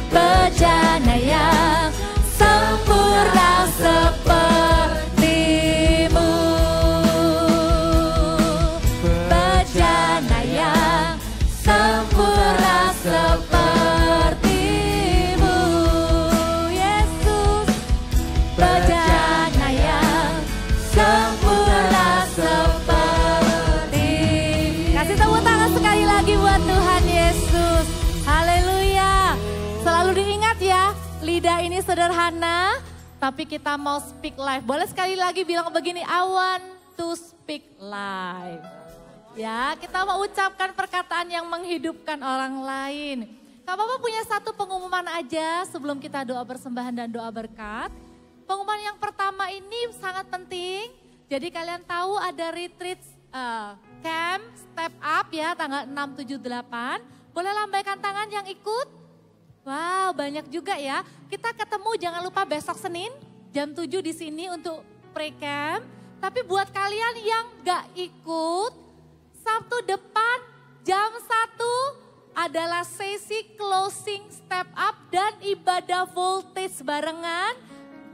A: bejana yang sempurna seperti-Mu, bejana yang sempurna seperti-Mu, Yesus, bejana yang sempurna seperti. Kasih tepuk tangan sekali lagi buat Tuhan Yesus. Haleluya. Selalu diingat ya, lidah ini sederhana, tapi kita mau speak life. Boleh sekali lagi bilang begini, I want to speak life. Ya, kita mau ucapkan perkataan yang menghidupkan orang lain. Kak Bapak punya satu pengumuman aja sebelum kita doa persembahan dan doa berkat. Pengumuman yang pertama ini sangat penting. Jadi kalian tahu ada retreat camp step up ya tanggal 6, 7, 8. Boleh lambaikan tangan yang ikut? Wow, banyak juga ya. Kita ketemu jangan lupa besok Senin jam 7 di sini untuk pre-camp. Tapi buat kalian yang gak ikut, Sabtu depan jam 1 adalah sesi closing step up dan ibadah voltage barengan.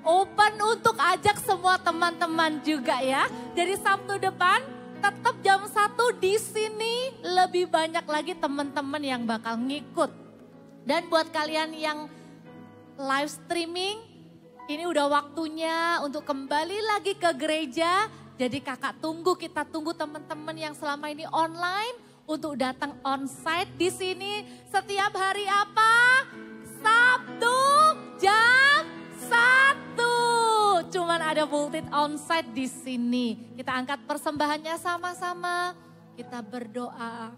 A: Open untuk ajak semua teman-teman juga ya. Jadi Sabtu depan tetap jam 1 di sini, lebih banyak lagi teman-teman yang bakal ngikut. Dan buat kalian yang live streaming, ini udah waktunya untuk kembali lagi ke gereja. Jadi kakak tunggu, kita tunggu teman-teman yang selama ini online untuk datang onsite di sini setiap hari apa? Sabtu jam 1. Cuman ada voltage onsite di sini. Kita angkat persembahannya sama-sama. Kita berdoa.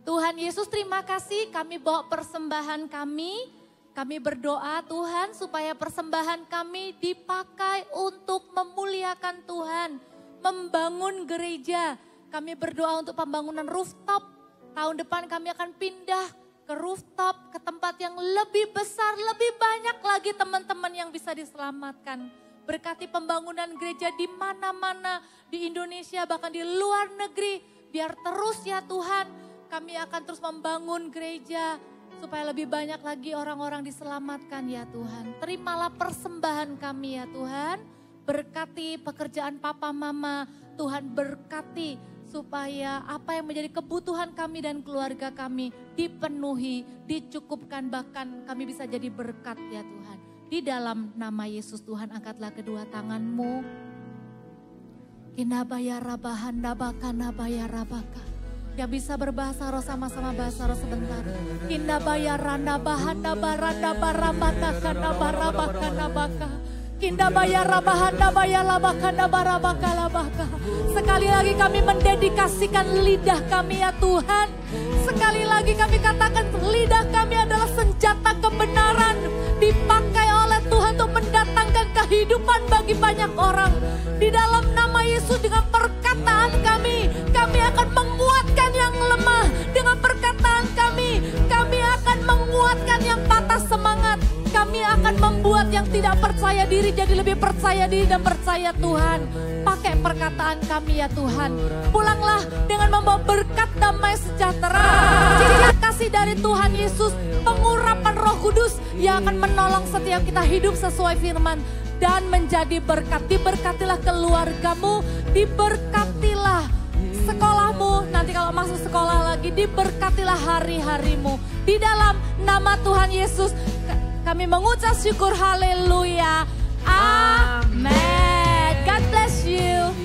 A: Tuhan Yesus, terima kasih kami bawa persembahan kami. Kami berdoa Tuhan supaya persembahan kami dipakai untuk memuliakan Tuhan. Membangun gereja. Kami berdoa untuk pembangunan rooftop. Tahun depan kami akan pindah ke rooftop, ke tempat yang lebih besar, lebih banyak lagi teman-teman yang bisa diselamatkan. Berkati pembangunan gereja di mana-mana, di Indonesia bahkan di luar negeri. Biar terus ya Tuhan, kami akan terus membangun gereja supaya lebih banyak lagi orang-orang diselamatkan ya Tuhan. Terimalah persembahan kami ya Tuhan. Berkati pekerjaan papa mama, Tuhan berkati supaya apa yang menjadi kebutuhan kami dan keluarga kami dipenuhi, dicukupkan, bahkan kami bisa jadi berkat ya Tuhan. Di dalam nama Yesus Tuhan, angkatlah kedua tanganmu. Kinabaya rabahan nabaka nabaya rabaka. Yang bisa berbahasa roh sama-sama bahasa roh sebentar. Kinabaya ranabahan nabaranda barabataka nabarabaka nabaka. Kindabaya rabahan nabaya labaka nabarabaka labaka. Sekali lagi kami mendedikasikan lidah kami ya Tuhan. Sekali lagi kami katakan lidah kami adalah senjata kebenaran. Dipakai oleh Tuhan untuk mendatangkan kehidupan bagi banyak orang. Di dalam nama Yesus dengan perkataan kami akan menguatkan yang lemah. Dengan perkataan kami akan menguatkan yang patah semangat. Kami akan membuat yang tidak percaya diri jadi lebih percaya diri dan percaya Tuhan. Pakai perkataan kami ya Tuhan. Pulanglah dengan membawa berkat damai sejahtera. Cinta kasih dari Tuhan Yesus. Pengurapan Roh Kudus yang akan menolong setiap kita hidup sesuai firman. Dan menjadi berkat. Diberkatilah keluargamu. Diberkatilah sekolahmu. Nanti kalau masuk sekolah lagi diberkatilah hari-harimu. Di dalam nama Tuhan Yesus kami mengucap syukur, haleluya,
H: Amen. God bless you.